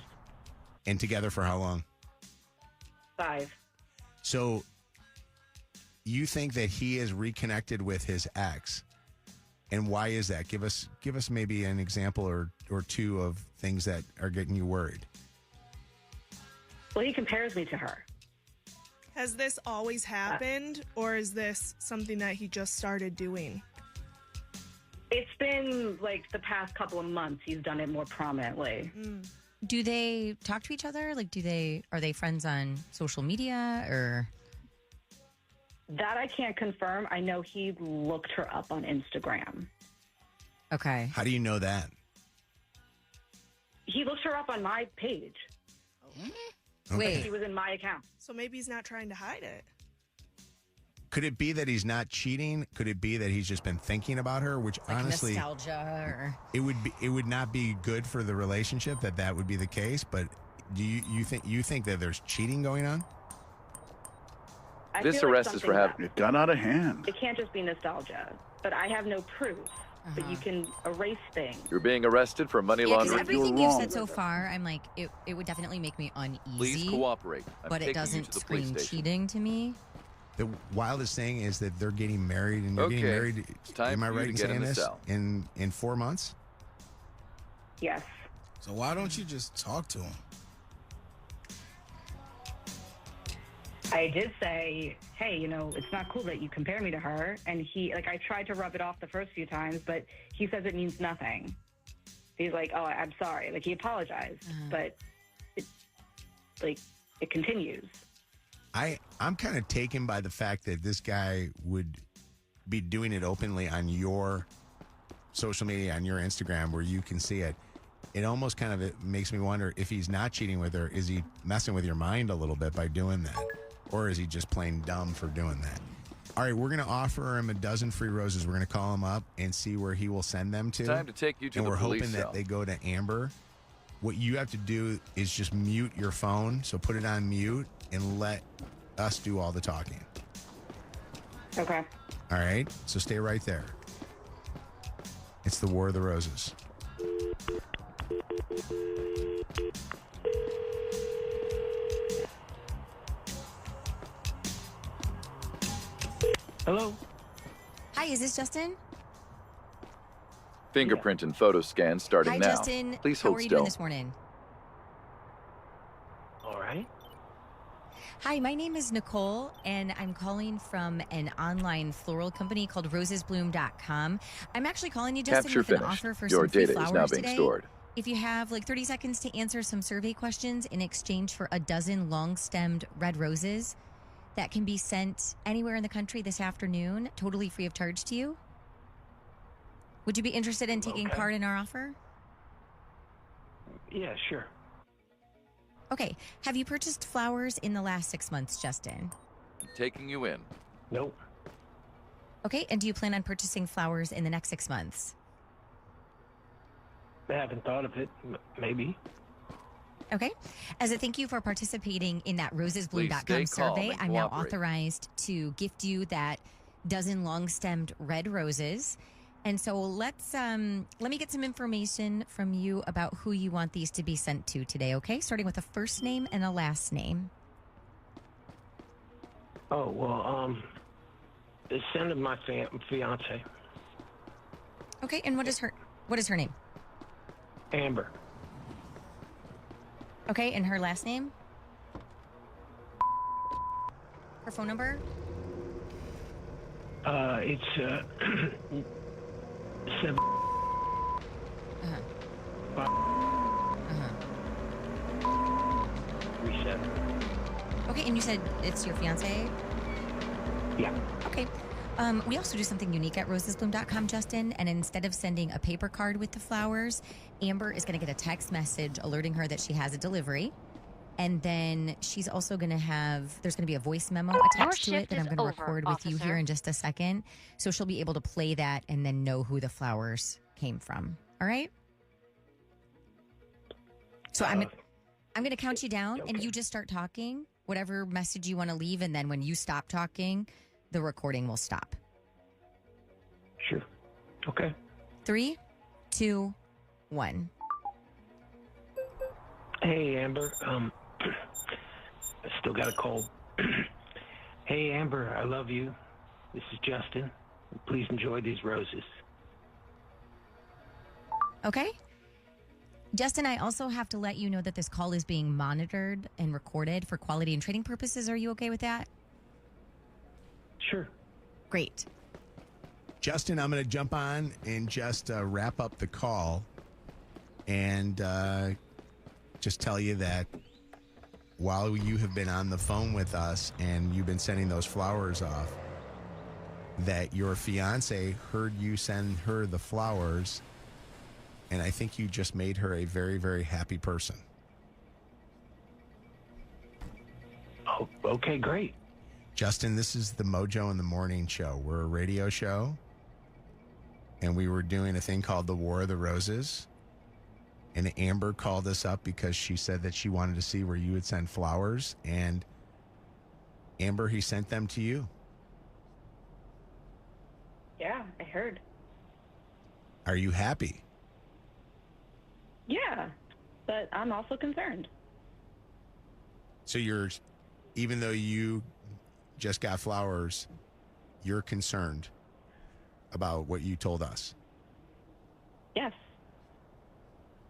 And together for how long? 5. So you think that he is reconnected with his ex, and why is that? Give us maybe an example or two of things that are getting you worried. Well, he compares me to her. Has this always happened, or is this something that he just started doing? It's been like the past couple of months he's done it more prominently. Do they talk to each other? Like, are they friends on social media or? That I can't confirm. I know he looked her up on Instagram. Okay. How do you know that? He looked her up on my page. Wait. He was in my account. So maybe he's not trying to hide it. Could it be that he's not cheating? Could it be that he's just been thinking about her? Which Like honestly, nostalgia or it would not be good for the relationship that would be the case. But do you think that there's cheating going on? I This feel like arrest is for something's having up. it done out of hand. It can't just be nostalgia, but I have no proof. But you can erase things. You're being arrested for money Yeah, because laundering. everything you've said so far, I'm like, it would definitely make me uneasy. Please cooperate. I'm but it taking you doesn't to the police scream station. cheating to me. The wildest thing is that they're getting married, and you're getting Okay. married. It's time Am I for you right to in get in saying the this? cell. In 4 months? Yes. So why don't you just talk to him? I did say, hey, it's not cool that you compare me to her. And I tried to rub it off the first few times, but he says it means nothing. He's like, oh, I'm sorry. Like, he apologized, but it continues. I'm kind of taken by the fact that this guy would be doing it openly on your social media, on your Instagram, where you can see it. It almost kind of it makes me wonder if he's not cheating with her, is he messing with your mind a little bit by doing that? Or is he just plain dumb for doing that? All right, we're going to offer him a dozen free roses. We're going to call him up and see where he will send them to. Time to take you to and the we're police hoping cell. that they go to Amber. What you have to do is just mute your phone. So put it on mute and let us do all the talking. Okay. All right, so stay right there. It's the War of the Roses. Hello? Hi, is this Justin? Fingerprint and photo scan starting Hi, now. Justin. Please How hold are you still. doing this morning? All right. Hi, my name is Nicole, and I'm calling from an online floral company called rosesbloom.com. I'm actually calling you, Justin, Capture with an finished. offer for Your some free data is flowers now being today. stored. If you have like 30 seconds to answer some survey questions in exchange for a dozen long-stemmed red roses that can be sent anywhere in the country this afternoon, totally free of charge to you. Would you be interested in taking part in our offer? Yeah, sure. Okay. Have you purchased flowers in the last 6 months, Justin? I'm taking you in. Nope. Okay. And do you plan on purchasing flowers in the next 6 months? I haven't thought of it. Maybe. Okay. As a thank you for participating in that Please rosesbloom.com stay calm survey, and I'm now cooperate. authorized to gift you that dozen long-stemmed red roses. And so let me get some information from you about who you want these to be sent to today, okay? Starting with a first name and a last name. Oh, well, it's sent to my fiance, Okay, and what is her name? Amber. Okay, and her last name? Her phone number? It's 7. Uh-huh. 37. Okay, and you said it's your fiance? Yeah. Okay. We also do something unique at rosesbloom.com, Justin. And instead of sending a paper card with the flowers, Amber is going to get a text message alerting her that she has a delivery. And then she's also going to there's going to be a voice memo attached to it that I'm going to record with you here in just a second. So she'll be able to play that and then know who the flowers came from. All right? So I'm going to count you down and you just start talking, whatever message you want to leave. And then when you stop talking, the recording will stop. Sure. Okay. 3, 2, 1. Hey, Amber. I still got a cold. Hey, Amber, I love you. This is Justin. Please enjoy these roses. Okay. Justin, I also have to let you know that this call is being monitored and recorded for quality and training purposes. Are you okay with that? Sure. Great. Justin, I'm going to jump on and just wrap up the call and just tell you that while you have been on the phone with us and you've been sending those flowers off, that your fiance heard you send her the flowers, and I think you just made her a very, very happy person. Oh, okay, great. Justin, this is the Mojo in the Morning show. We're a radio show, and we were doing a thing called the War of the Roses. And Amber called us up because she said that she wanted to see where you would send flowers. And Amber, he sent them to you. Yeah, I heard. Are you happy? Yeah, but I'm also concerned. So even though you just got flowers, you're concerned about what you told us. Yes.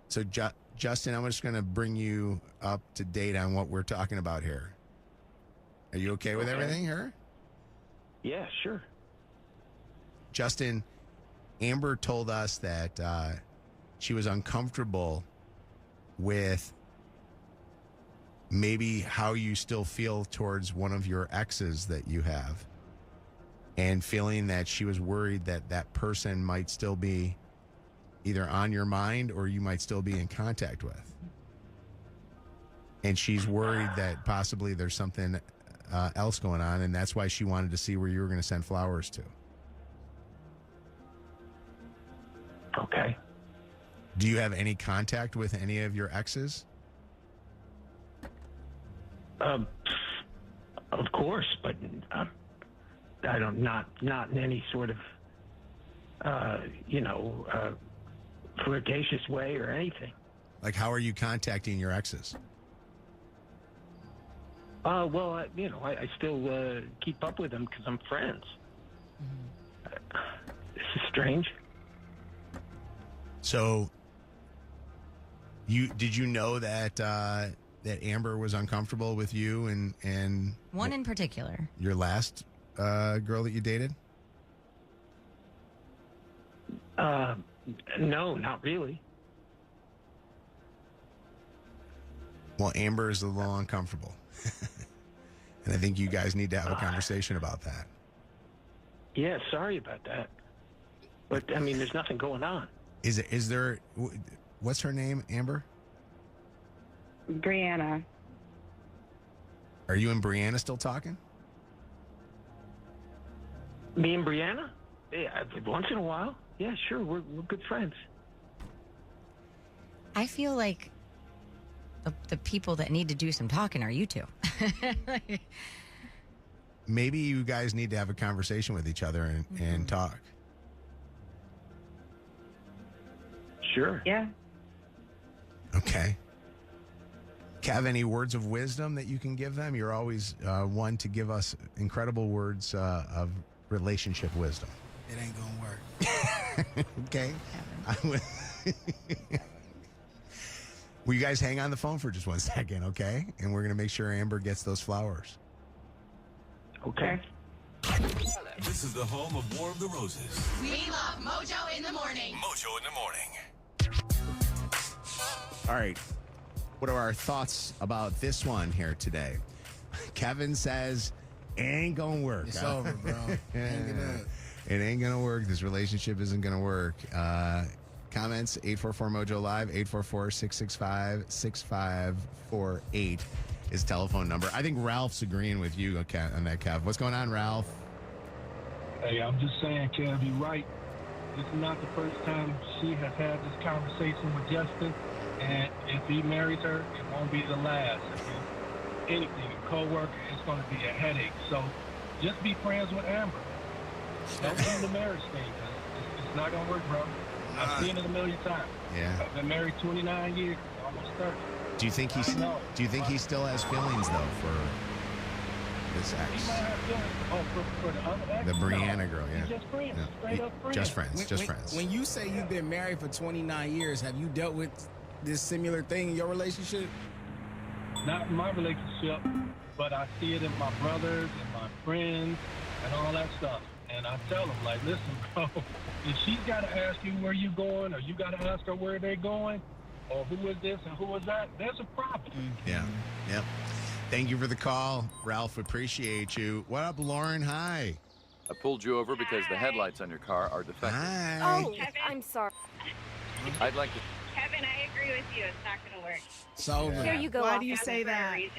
So, Justin, I'm just going to bring you up to date on what we're talking about here. Are you okay with everything here? Yeah, sure. Justin, Amber told us that she was uncomfortable with maybe how you still feel towards one of your exes that you have, and feeling that she was worried that that person might still be either on your mind or you might still be in contact with. And she's worried that possibly there's something else going on, and that's why she wanted to see where you were going to send flowers to. Okay. Do you have any contact with any of your exes? Of course, but I don't, not in any sort of, flirtatious way or anything. Like, how are you contacting your exes? Well, I still keep up with them because I'm friends. This is strange. So, did you know that that Amber was uncomfortable with you and one in particular? Your last girl that you dated? No, not really. Well, Amber is a little uncomfortable. And I think you guys need to have a conversation about that. Yeah, sorry about that. But, I mean, there's nothing going on. Is there, what's her name, Amber? Brianna. Are you and Brianna still talking? Me and Brianna? Yeah, once in a while. Yeah, sure. We're good friends. I feel like the people that need to do some talking are you two. Maybe you guys need to have a conversation with each other and talk. Sure. Yeah. Okay. Kev, any words of wisdom that you can give them? You're always one to give us incredible words of relationship wisdom. It ain't gonna work. Okay. Will you guys hang on the phone for just 1 second, okay? And we're going to make sure Amber gets those flowers. Okay. This is the home of War of the Roses. We love Mojo in the morning. Mojo in the morning. All right. What are our thoughts about this one here today? Kevin says, it ain't going to work. It's over, bro. It ain't going to work. This relationship isn't going to work. Comments, 844-MOJO Live, 844-665-6548 is telephone number. I think Ralph's agreeing with you on that, Kev. What's going on, Ralph? Hey, I'm just saying, Kev, you're right. This is not the first time she has had this conversation with Justin, and if he marries her, it won't be the last. If anything, a co-worker, it's going to be a headache. So just be friends with Amber. Don't do the marriage thing. It's not going to work, bro. I've seen it a million times. Yeah. I've been married 29 years, almost 30. Do you think he still has feelings though for this ex? He might have feelings for the other ex. The Brianna girl, yeah. Just friends, Yeah. straight up friends. Just friends, just friends. When you say you've been married for 29 years, have you dealt with this similar thing in your relationship? Not in my relationship, but I see it in my brothers and my friends and all that stuff. And I tell them, like, listen, bro, if she's got to ask you where you going, or you got to ask her where they're going, or who is this and who is that, there's a problem. Yeah. Yep. Thank you for the call, Ralph. Appreciate you. What up, Lauren? Hi. I pulled you over because the headlights on your car are defective. Hi. Oh, Kevin, I'm sorry. I'd like to. Kevin, I agree with you. It's not going to work. So Here you go. Why off do you that. say For a that? reason.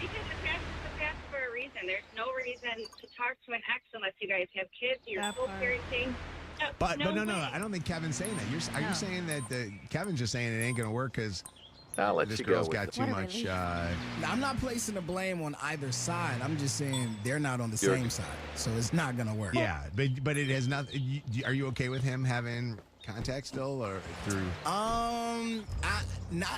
Because the past is the past for a reason. There's no reason to talk to an ex unless you guys have kids. You're That full part. parenting. But no, way. I don't think Kevin's saying that. Are No. you saying that Kevin's just saying it ain't gonna work because I'll let this you girl's go got with too What a much? relief. Now, I'm not placing the blame on either side. I'm just saying they're not on the You're- same side, so it's not gonna work. Yeah, but it has not. Are you okay with him having contact still, or through?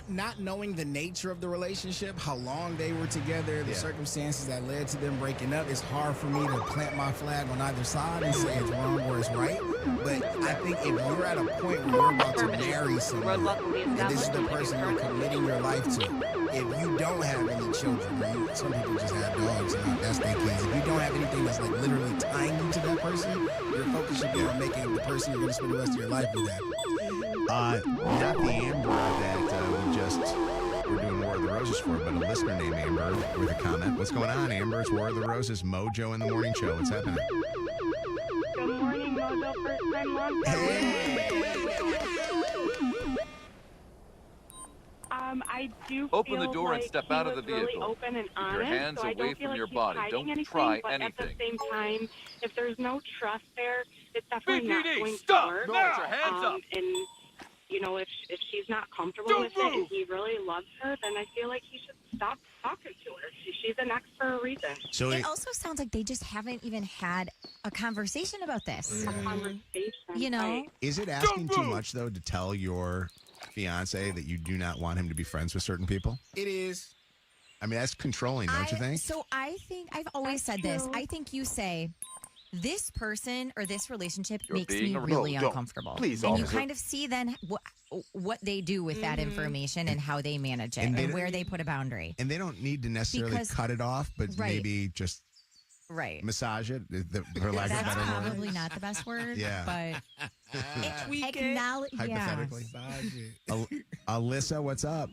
Not knowing the nature of the relationship, how long they were together, the Yeah. circumstances that led to them breaking up, it's hard for me to plant my flag on either side and say it's wrong or it's right. But I think if you're at a point where you're about to marry someone, and this is the person you're committing your life to, if you don't have any children, or some people just have dogs, and that's their kids. If you don't have anything that's like literally tying you to that person, your focus should be on making the person you're going to spend the rest of your life with happy. Not the Amber that we're doing War of the Roses for, but a listener named Amber with a comment. What's going on, Amber? It's War of the Roses, Mojo in the morning show. What's happening? Good morning, Mojo. First time, long time. I do Open the feel door and like step he out of was the really vehicle. open and Keep your honest, hands so I away don't feel from like your he's body. hiding Don't anything, try but anything. At the same time, if there's no trust there, it's definitely not BPD, going stop to work. now! Put your hands up! And you know, if she's not comfortable Don't with it and move! he really loves her, then I feel like he should stop talking to her. She's an ex for a reason. So It also sounds like they just haven't even had a conversation about this. A conversation. You know? is it asking too much though to tell your fiance that you do not want him to be friends with certain people? It is. I mean, that's controlling, don't you think? So I think I've always said this. true. I think you say this person or this relationship You're makes being me a- really no, don't. uncomfortable. Please, and you officer. kind of see then what they do with that information and how they manage it And and, they- where they put a boundary. And they don't need to necessarily Because- cut it off, but Right. maybe just Right. massage it, for lack of a That's better word. probably not the best word. Yeah. But Tweak it. acknowledge. Hypothetically. Yeah. Alyssa, what's up?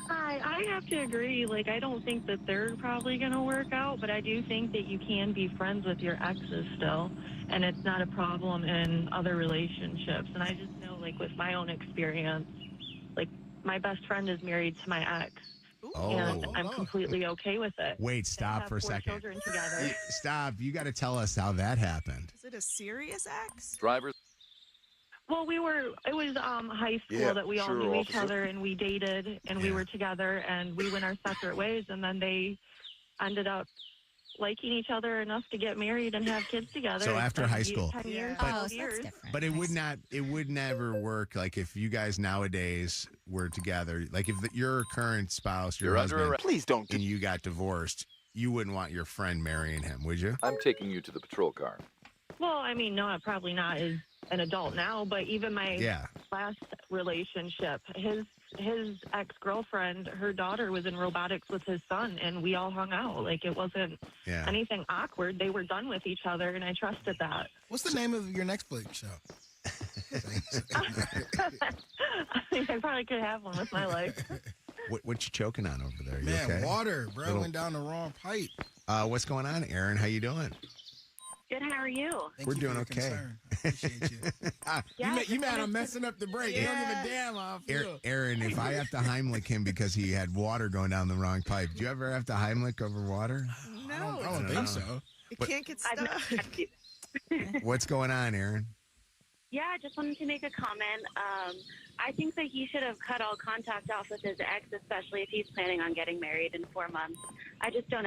Hi, I have to agree. Like, I don't think that they're probably going to work out, but I do think that you can be friends with your exes still, and it's not a problem in other relationships. And I just know, like, with my own experience, like, my best friend is married to my ex, and I'm completely okay with it. Wait, They stop have for a 4 second. children together. Stop. You got to tell us how that happened. Is it a serious ex? Drivers. Well, it was high school Yeah, that we all sure, knew each officer. other, and we dated, and we were together, and we went our separate ways, and then they ended up liking each other enough to get married and have kids together. So It's after been high school. 10 years, But- 12 years. But it would never work. Like if you guys nowadays were together, like if your current spouse, your You're under husband, arrest. Please don't. and you got divorced, you wouldn't want your friend marrying him, would you? I'm taking you to the patrol car. Well, I mean, no, probably not as an adult now, but even my Yeah. last relationship, his ex-girlfriend, her daughter was in robotics with his son, and we all hung out. Like, it wasn't Yeah. anything awkward. They were done with each other, and I trusted that. What's the name of your Netflix show? I think I probably could have one with my life. What you choking on over there? You Man, okay? water, bro. Little- Went down the wrong pipe. What's going on, Aaron? How you doing? Good, how are you? Thank We're you for doing your okay. concern. I appreciate you. You mad I'm messing up the break. You don't give a damn how I feel. Aaron, if I have to Heimlich him because he had water going down the wrong pipe, do you ever have to Heimlich over water? No, I don't think so. It But- can't get I've stuck. not had to. What's going on, Aaron? Yeah, I just wanted to make a comment. I think that he should have cut all contact off with his ex, especially if he's planning on getting married in 4 months. I just don't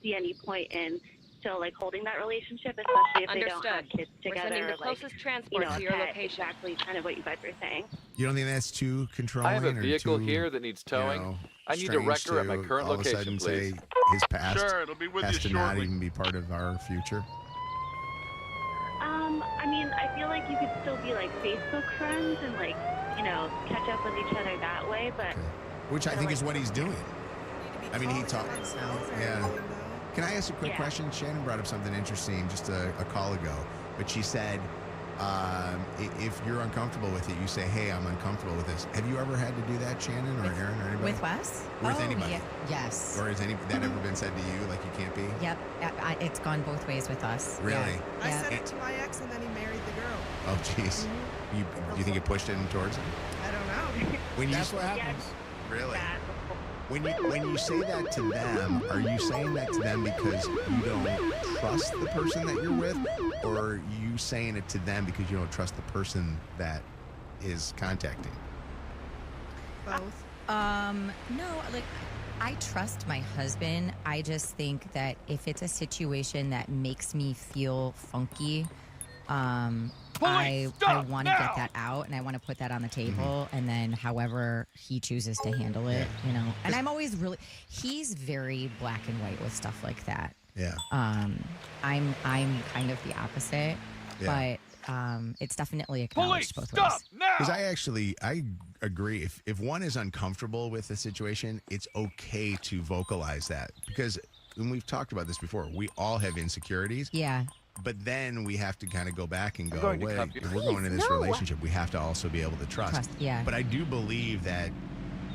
see any point in still holding that relationship, especially if they don't have Understood. kids We're together. sending the or, closest transport a to your pet. location. Exactly, kind of what you guys were saying. You don't think that's too controlling? I have a or vehicle too, here that needs towing. You know, I need a strange wrecker at my to current all of a location, sudden please. say his past Sure, it'll be with has you to not shortly. even be part of our future? I mean, I feel like you could still be like Facebook friends and like, you know, catch up with each other that way, but. Which I think is what he's doing. I mean, he talked. Yeah. Can I ask a quick Yeah. question? Shannon brought up something interesting just a call ago, but she said, if you're uncomfortable with it, you say, "Hey, I'm uncomfortable with this." Have you ever had to do that, Shannon or Aaron or anybody? With Wes? With anybody? Yes. Or has that ever been said to you, like you can't be? Yep. It's gone both ways with us. Really? Yeah. I Yeah. said it to my ex, and then he married the girl. Oh, jeez. Do you think it pushed him towards him? I don't know. When That's what happens. Really? When you say that to them, are you saying that to them because you don't trust the person that you're with, or are you saying it to them because you don't trust the person that is contacting? Both. No, like I trust my husband. I just think that if it's a situation that makes me feel funky, I want to get that out and I want to put that on the table, and then however he chooses to handle it, you know. And I'm always he's very black and white with stuff like that. Yeah. I'm kind of the opposite, but it's definitely acknowledged both ways. Because I agree. If one is uncomfortable with the situation, it's okay to vocalize that. Because when we've talked about this before, we all have insecurities. Yeah. But then we have to kind of go back and I'm go, going to wait, cuff you. if we're going into this No. relationship, we have to also be able to trust. Yeah. But I do believe that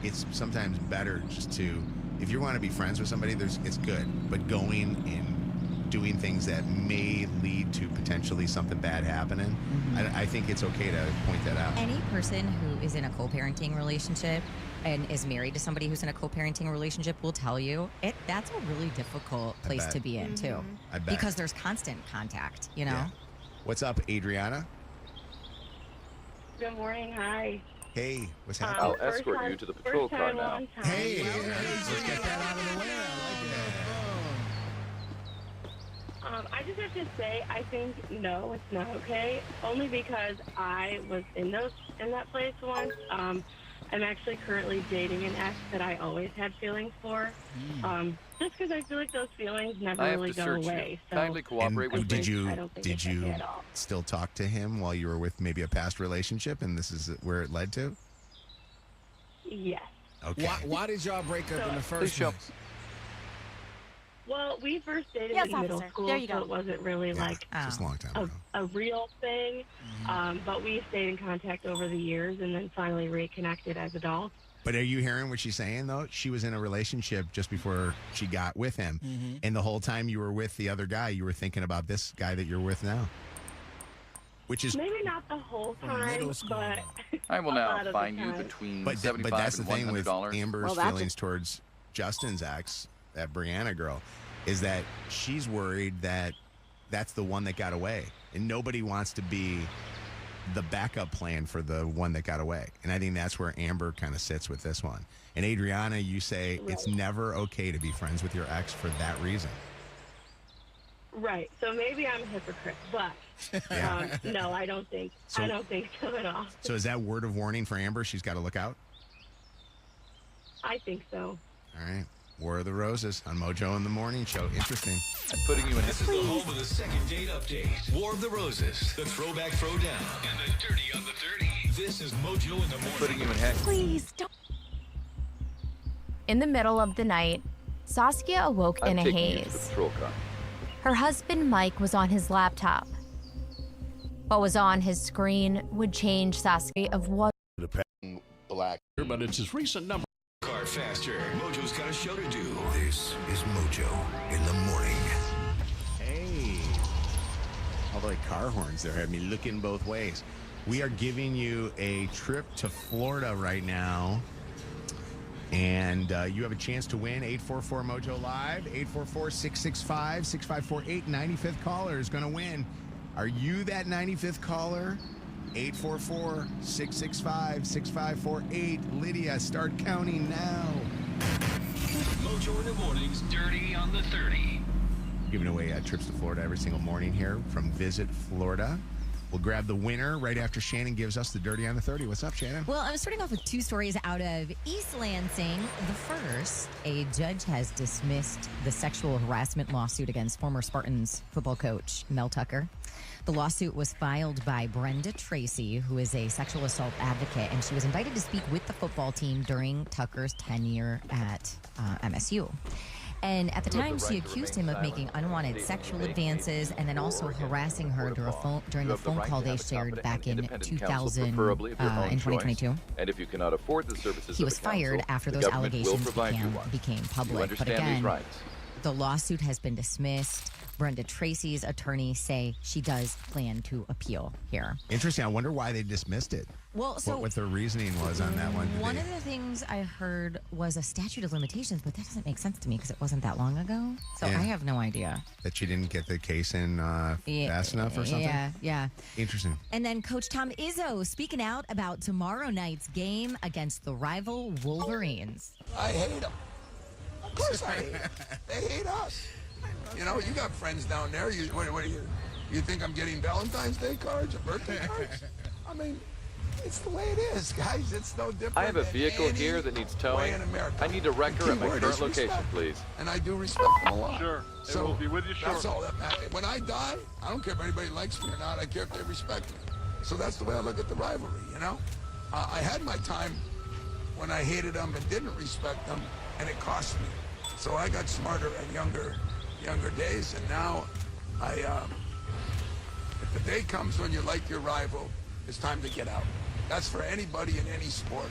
it's sometimes better just to, if you want to be friends with somebody, it's good. But going and doing things that may lead to potentially something bad happening, I think it's okay to point that out. Any person who is in a co-parenting relationship and is married to somebody who's in a co-parenting relationship will tell you that's a really difficult place to be in too. I bet. Because there's constant contact, you know? Yeah. What's up, Adriana? Good morning. Hi. Hey, what's happening? I'll escort you to the patrol car now. Hey, let's get that out of the way. I like it. I just have to say, I think no, it's not okay. Only because I was in that place once. I'm actually currently dating an ex that I always had feelings for. Just because I feel like those feelings never I have really to go search away. you. So Kindly cooperate with Did me. you I don't think it's okay at all. still talk to him while you were with maybe a past relationship, and this is where it led to? Yes. Okay. Why did y'all break up in the first show. place? Well, we first dated Yes, in middle officer. school, There you so go. it wasn't really like Just a long time ago. a real thing. But we stayed in contact over the years and then finally reconnected as adults. But are you hearing what she's saying, though? She was in a relationship just before she got with him. And the whole time you were with the other guy, you were thinking about this guy that you're with now. Which is... Maybe not the whole time, but I will a now lot of fine the you time. between But $75 that's the and thing with $100. Amber's Well, that's feelings towards Justin's ex, that Brianna girl, is that she's worried that that's the one that got away. And nobody wants to be the backup plan for the one that got away. And I think that's where Amber kind of sits with this one. And Adriana, you say it's never okay to be friends with your ex for that reason. Right. So maybe I'm a hypocrite, but no, I don't think so at all. So is that word of warning for Amber? She's got to look out? I think so. All right. War of the Roses on Mojo in the Morning Show. Interesting. I'm putting you in This is the home of the second date update. War of the Roses, the throwback throwdown, and the dirty on the dirty. This is Mojo in the Morning. putting you in heck. Please don't. In the middle of the night, Saskia awoke I'm in a taking you to the haze. patrol car. Her husband, Mike, was on his laptop. What was on his screen would change Saskia of what. Black. But it's his recent number. Car faster. Mojo's got a show to do. This is Mojo in the morning. Hey. All the car horns there had me looking both ways. We are giving you a trip to Florida right now. And you have a chance to win 844 Mojo Live, 844-665-6548. 95th caller is going to win. Are you that 95th caller? 844-665-6548. Lydia, start counting now. Mojo in the Morning's Dirty on the 30. Giving away trips to Florida every single morning here from Visit Florida. We'll grab the winner right after Shannon gives us the Dirty on the 30. What's up, Shannon? Well, I'm starting off with 2 stories out of East Lansing. The first, a judge has dismissed the sexual harassment lawsuit against former Spartans football coach Mel Tucker. The lawsuit was filed by Brenda Tracy, who is a sexual assault advocate, and she was invited to speak with the football team during Tucker's tenure at MSU. And at the time, she accused him of making unwanted sexual advances and then also harassing her during a phone call they shared back in 2022. And if you cannot afford the services He was fired after those allegations became public. But again, the lawsuit has been dismissed. Brenda Tracy's attorneys say she does plan to appeal here. Interesting. I wonder why they dismissed it. Well, so what their reasoning was on that one. One of the things I heard was a statute of limitations, but that doesn't make sense to me because it wasn't that long ago. So I have no idea. That she didn't get the case in fast enough or something? Yeah. Interesting. And then Coach Tom Izzo speaking out about tomorrow night's game against the rival Wolverines. I hate them. Of course I hate them. They hate us. You know, you got friends down there. What do you think I'm getting Valentine's Day cards or birthday cards? I mean, it's the way it is, guys. It's no different. I have a vehicle here that needs towing. I need a wrecker at my current location, please. And I do respect them a lot. Sure. So we'll be with you shortly. That's all that matters. When I die, I don't care if anybody likes me or not. I care if they respect me. So that's the way I look at the rivalry, you know? I had my time when I hated them and didn't respect them, and it cost me. So I got smarter at younger days, and now if the day comes when you like your rival, it's time to get out. That's for anybody in any sport.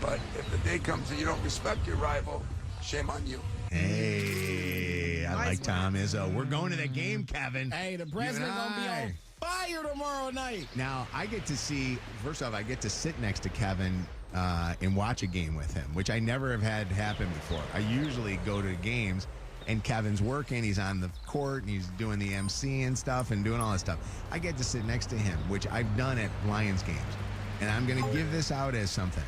But if the day comes and you don't respect your rival, shame on you. Hey, I like Tom Izzo. We're going to the game, Kevin. Hey, the president gonna be on fire tomorrow night. Now, I get to see, first off, I get to sit next to Kevin and watch a game with him, which I never have had happen before. I usually go to games and Kevin's working, he's on the court, and he's doing the MC and stuff and doing all that stuff. I get to sit next to him, which I've done at Lions games. And I'm going to give this out as something.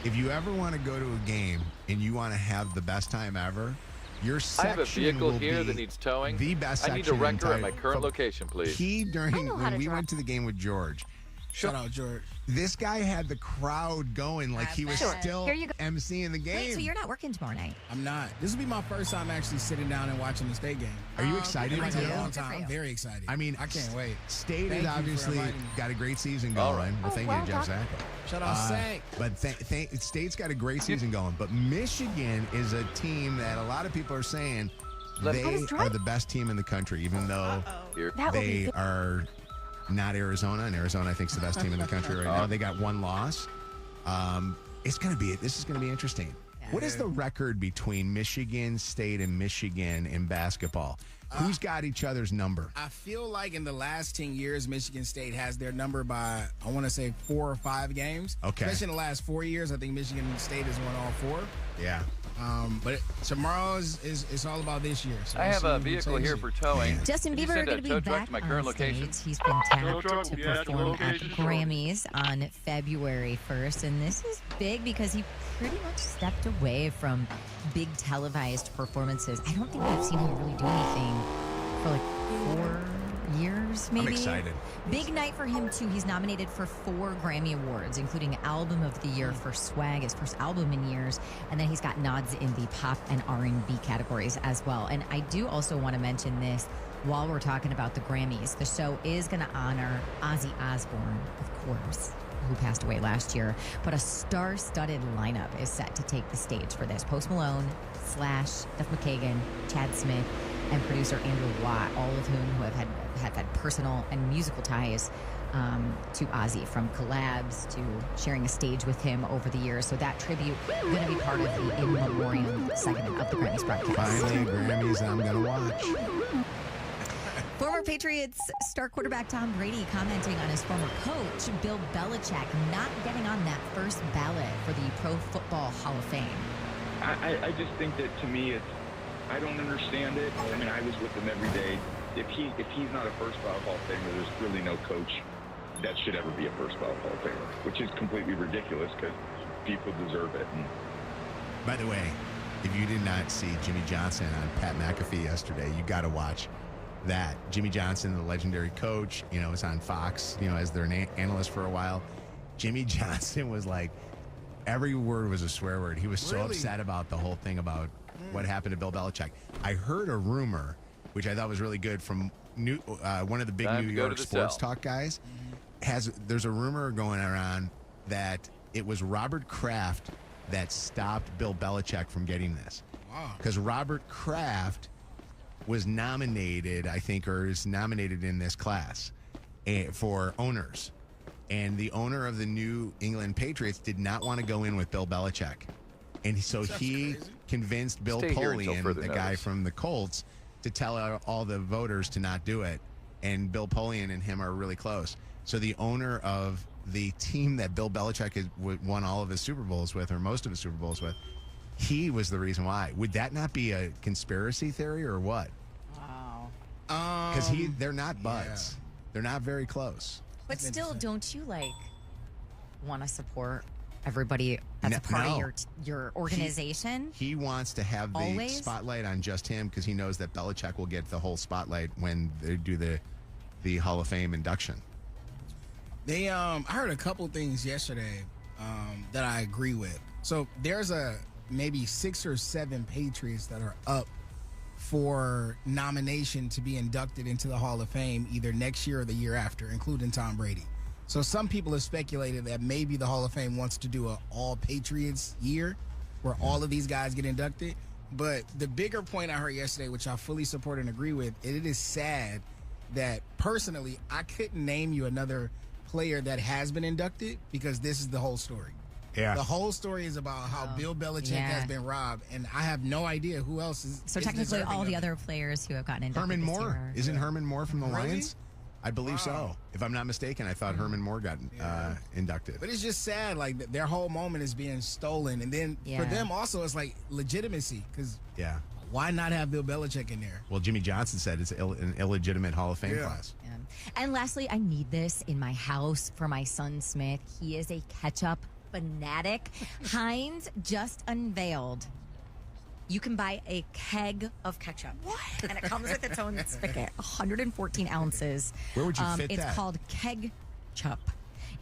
If you ever want to go to a game and you want to have the best time ever, your section I have a vehicle will here be that needs towing. the best section. I need a wrecker at my current location, please. When we went to the game with George. Shout out, George. This guy had the crowd going like he was still emceeing the game. Wait, so you're not working tomorrow night? I'm not. This will be my first time actually sitting down and watching the State game. Are you excited? It's been a long time. I'm very excited. I mean, I can't wait. State has obviously got a great season going. All right. Well, thank you, Jeff Zach. Shout out, Zach. But State's got a great season going. But Michigan is a team that a lot of people are saying they are the best team in the country, even though they are not Arizona, and Arizona I think is the best team in the country right now. They got one loss. This is going to be interesting. What is the record between Michigan State and Michigan in basketball? Who's got each other's number? I feel like in the last 10 years, Michigan State has their number by, I want to say, 4 or 5 games. Okay. Especially in the last 4 years, I think Michigan State has won all 4. Yeah. But tomorrow is all about this year. So I have a vehicle here for towing. Justin Can you Bieber send a going to tow be truck back to my on current stage. location? He's been tapped to perform at the Grammys on February 1st, and this is big because he pretty much stepped away from big televised performances. I don't think we've seen him really do anything for like 4 years, maybe. I'm excited. Big night for him, too. He's nominated for 4 Grammy Awards, including Album of the Year for Swag, his first album in years. And then he's got nods in the pop and R&B categories as well. And I do also want to mention this while we're talking about the Grammys. The show is going to honor Ozzy Osbourne, of course, who passed away last year. But a star-studded lineup is set to take the stage for this. Post Malone, Slash, Duff McKagan, Chad Smith, and producer Andrew Watt, all of whom have had personal and musical ties to Ozzy, from collabs to sharing a stage with him over the years. So that tribute going to be part of the in memoriam segment of the Grammys broadcast. Finally, Grammys I'm going to watch. Former Patriots star quarterback Tom Brady commenting on his former coach, Bill Belichick, not getting on that first ballot for the Pro Football Hall of Fame. I just think that, to me, I don't understand it. I mean, I was with him every day. If he's not a first ballot Hall of Famer, there's really no coach that should ever be a first ballot Hall of Famer, which is completely ridiculous because people deserve it. And by the way, if you did not see Jimmy Johnson on Pat McAfee yesterday, you got to watch that Jimmy Johnson, the legendary coach, was on Fox, as their analyst for a while. Jimmy Johnson was like, every word was a swear word. He was so upset about the whole thing about what happened to Bill Belichick. I heard a rumor, which I thought was really good, from one of the big New York sports talk guys. There's a rumor going around that it was Robert Kraft that stopped Bill Belichick from getting this. Wow. Because Robert Kraft was nominated, I think, or is nominated in this class for owners. And the owner of the New England Patriots did not want to go in with Bill Belichick. And so he convinced Bill Polian, the guy from the Colts, to tell all the voters to not do it. And Bill Polian and him are really close. So the owner of the team that Bill Belichick has won all of his Super Bowls with, or most of his Super Bowls with, he was the reason why. Would that not be a conspiracy theory or what? Wow. Because they're not buds. Yeah. They're not very close. But still, don't you want to support everybody that's a part of your organization? He wants to have the spotlight on just him because he knows that Belichick will get the whole spotlight when they do the Hall of Fame induction. I heard a couple things yesterday that I agree with. So there's maybe 6 or 7 Patriots that are up for nomination to be inducted into the Hall of Fame either next year or the year after, including Tom Brady. So some people have speculated that maybe the Hall of Fame wants to do an all Patriots year where all of these guys get inducted. But the bigger point I heard yesterday, which I fully support and agree with, it is sad that personally I couldn't name you another player that has been inducted because this is the whole story. Yeah. The whole story is about how Bill Belichick has been robbed, and I have no idea who else is. So technically, all the other players who have gotten inducted. Herman Moore. Isn't Herman Moore from the Really? Lions? I believe so. If I'm not mistaken, I thought Herman Moore got inducted. But it's just sad, like their whole moment is being stolen, and then for them also, it's like legitimacy because why not have Bill Belichick in there? Well, Jimmy Johnson said it's an illegitimate Hall of Fame class. Yeah. And lastly, I need this in my house for my son Smith. He is a ketchup fanatic. Heinz just unveiled. You can buy a keg of ketchup. What? And it comes with its own spigot, 114 ounces. Where would you fit it's that? It's called Keg-Chup.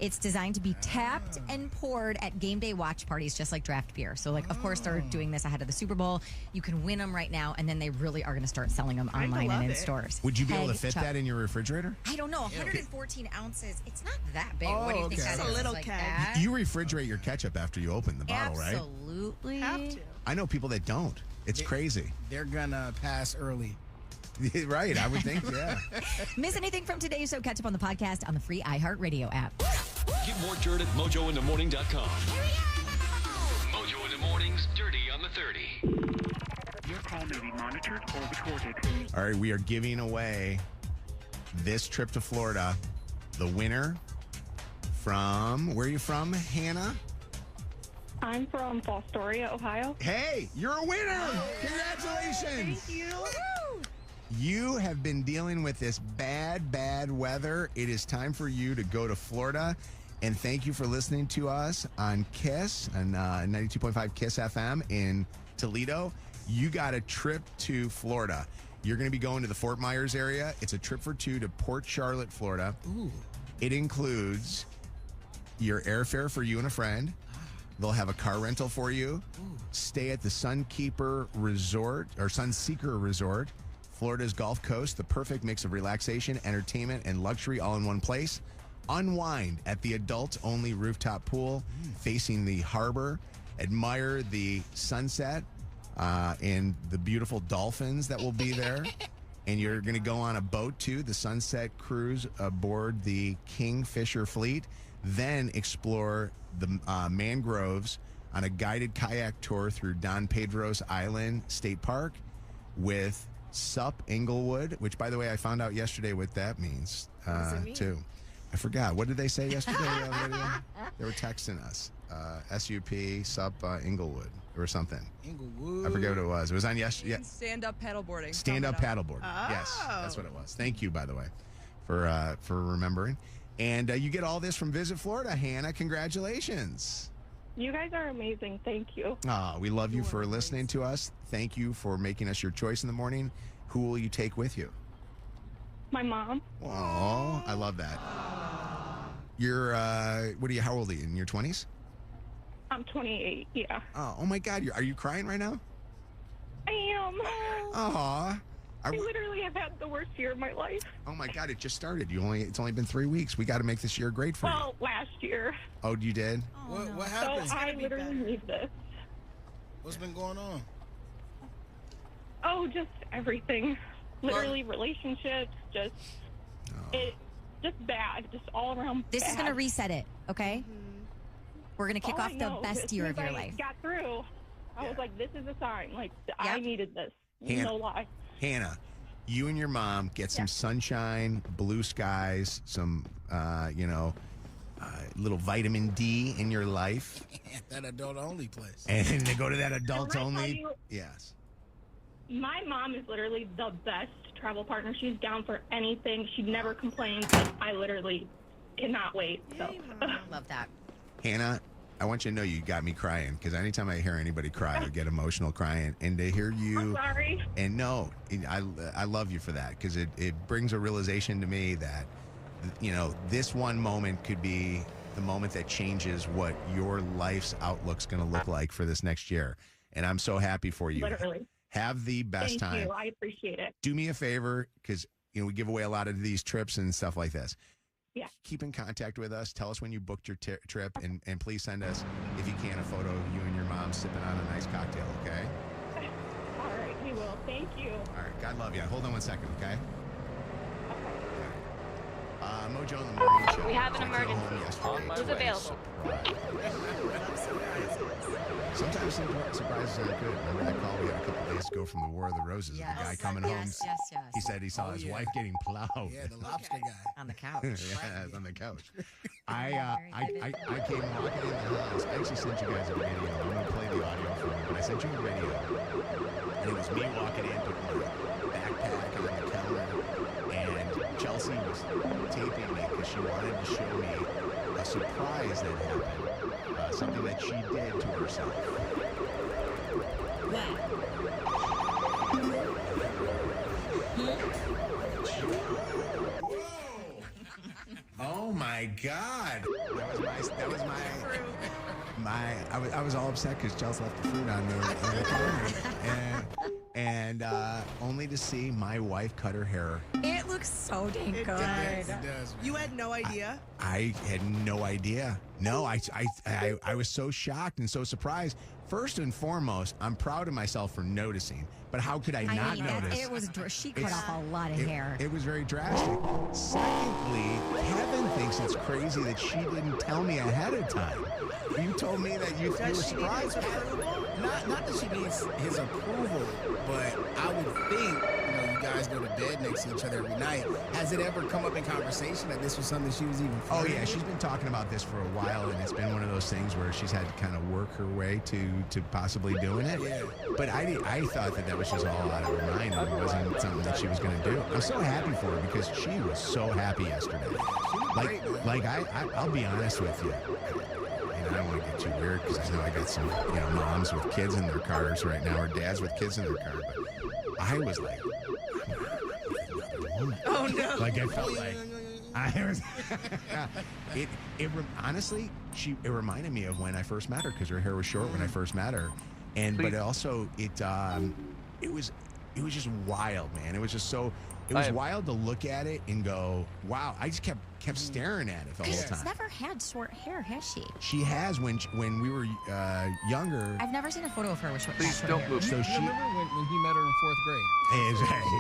It's designed to be tapped and poured at game day watch parties, just like draft beer. So, of course, they're doing this ahead of the Super Bowl. You can win them right now, and then they really are going to start selling them online and in stores. Would you be able to fit that in your refrigerator? I don't know. 114 ounces. It's not that big. What do you think that It's is? a little like keg. that? You refrigerate your ketchup after you open the bottle, right? Absolutely. Have to. I know people that don't. It's crazy. They're gonna pass early. Right, I would think, yeah. Miss anything from today's show? Catch up on the podcast on the free iHeartRadio app. Get more dirt at mojointhemorning.com. Mojo in the Mornings, Dirty on the 30. Your call may be monitored or recorded. All right, we are giving away this trip to Florida. The winner from, where are you from, Hannah? I'm from Fostoria, Ohio. Hey, you're a winner! Congratulations! Thank you. You have been dealing with this bad weather. It is time for you to go to Florida. And thank you for listening to us on KISS, on 92.5 KISS FM in Toledo. You got a trip to Florida. You're going to be going to the Fort Myers area. It's a trip for 2 to Port Charlotte, Florida. Ooh. It includes your airfare for you and a friend. They'll have a car rental for you. Stay at the Sunkeeper Resort or Sunseeker Resort, Florida's Gulf Coast, the perfect mix of relaxation, entertainment, and luxury all in one place. Unwind at the adult-only rooftop pool facing the harbor. Admire the sunset and the beautiful dolphins that will be there. And you're going to go on a boat, too, the Sunset Cruise aboard the Kingfisher Fleet. Then explore the mangroves on a guided kayak tour through Don Pedro's Island State Park with Sup Inglewood, which, by the way, I found out yesterday what that means, too. I forgot. What did they say yesterday? They were texting us. SUP, Sup Inglewood or something. Inglewood. I forget what it was. It was on yesterday. Stand-up paddleboarding. Stand-up paddleboarding. Yes, that's what it was. Thank you, by the way, for remembering. And you get all this from Visit Florida, Hannah. Congratulations. You guys are amazing. Thank you. We love you for listening to us. Thank you for making us your choice in the morning. Who will you take with you? My mom. Oh, I love that. You're, how old are you? In your 20s? I'm 28, yeah. Oh my God. Are you crying right now? I am. Aw. I literally have had the worst year of my life. Oh my God, it just started. It's only been 3 weeks. We got to make this year great for you. Well, last year. Oh, you did? What happened? So I literally need this. What's been going on? Oh, just everything. Literally relationships, just bad, just all around. This is going to reset it, okay? We're going to kick off the best year of your life. Got through. I was like, this is a sign. Like, I needed this. No lie. Hannah, you and your mom get some sunshine, blue skies, some, little vitamin D in your life. That adult-only place. And they go to that adult-only. Can I tell you, yes. My mom is literally the best travel partner. She's down for anything. She never complains. I literally cannot wait. So love that. Hannah, I want you to know you got me crying, because anytime I hear anybody cry, I get emotional crying. And to hear you... I'm sorry. And no, I love you for that, because it brings a realization to me that, this one moment could be the moment that changes what your life's outlook's going to look like for this next year. And I'm so happy for you. Literally. Have the best time. Thank you. I appreciate it. Do me a favor, because we give away a lot of these trips and stuff like this. Yeah. Keep in contact with us. Tell us when you booked your trip, and please send us, if you can, a photo of you and your mom sipping on a nice cocktail, okay? All right, we will. Thank you. All right, God love you. Hold on 1 second, okay? Mojo in the Morning Show. We have an emergency. Who's available? Sometimes surprises aren't good. Remember that call we had a couple days ago from the War of the Roses? Yes. The guy coming home. Yes. He said he saw his wife getting plowed. Yeah, the lobster guy. On the couch. Yeah, on the couch. I came walking in the house. I actually sent you guys a video. I'm going to play the audio for you, but I sent you a video. And it was me walking in, putting my backpack on the counter, and Chelsea was taping me because she wanted to show me a surprise that happened, something that she did to herself. Oh my God! That was my. I was all upset because Chelsea left the fruit on the counter, and only to see my wife cut her hair. It looks so dang good. It does. You had no idea? I had no idea. No, I was so shocked and so surprised. First and foremost, I'm proud of myself for noticing. But how could I not notice? It was. She cut off a lot of hair. It was very drastic. Secondly, Kevin thinks it's crazy that she didn't tell me ahead of time. You told me that you were surprised. Not that she needs his approval, but I would think, you guys go to bed next to each other every night. Has it ever come up in conversation that this was something she was even Oh, yeah. She's been talking about this for a while, and it's been one of those things where she's had to kind of work her way to possibly doing it. Yeah. But I thought that was just all out of her mind, and it wasn't something that she was going to do. I'm so happy for her because she was so happy yesterday. I'll be honest with you. I don't want to get too weird because I know I got some, moms with kids in their cars right now, or dads with kids in their car. But I was like, oh no! Like I felt like I was. Honestly, it reminded me of when I first met her because her hair was short when I first met her, but also it was just wild, man. It was just so. It was wild to look at it and go, wow. I just kept staring at it the whole time. She's never had short hair, has she? She has when we were younger. I've never seen a photo of her with short hair. Please don't move. So she remember when he met her in 4th grade? Exactly.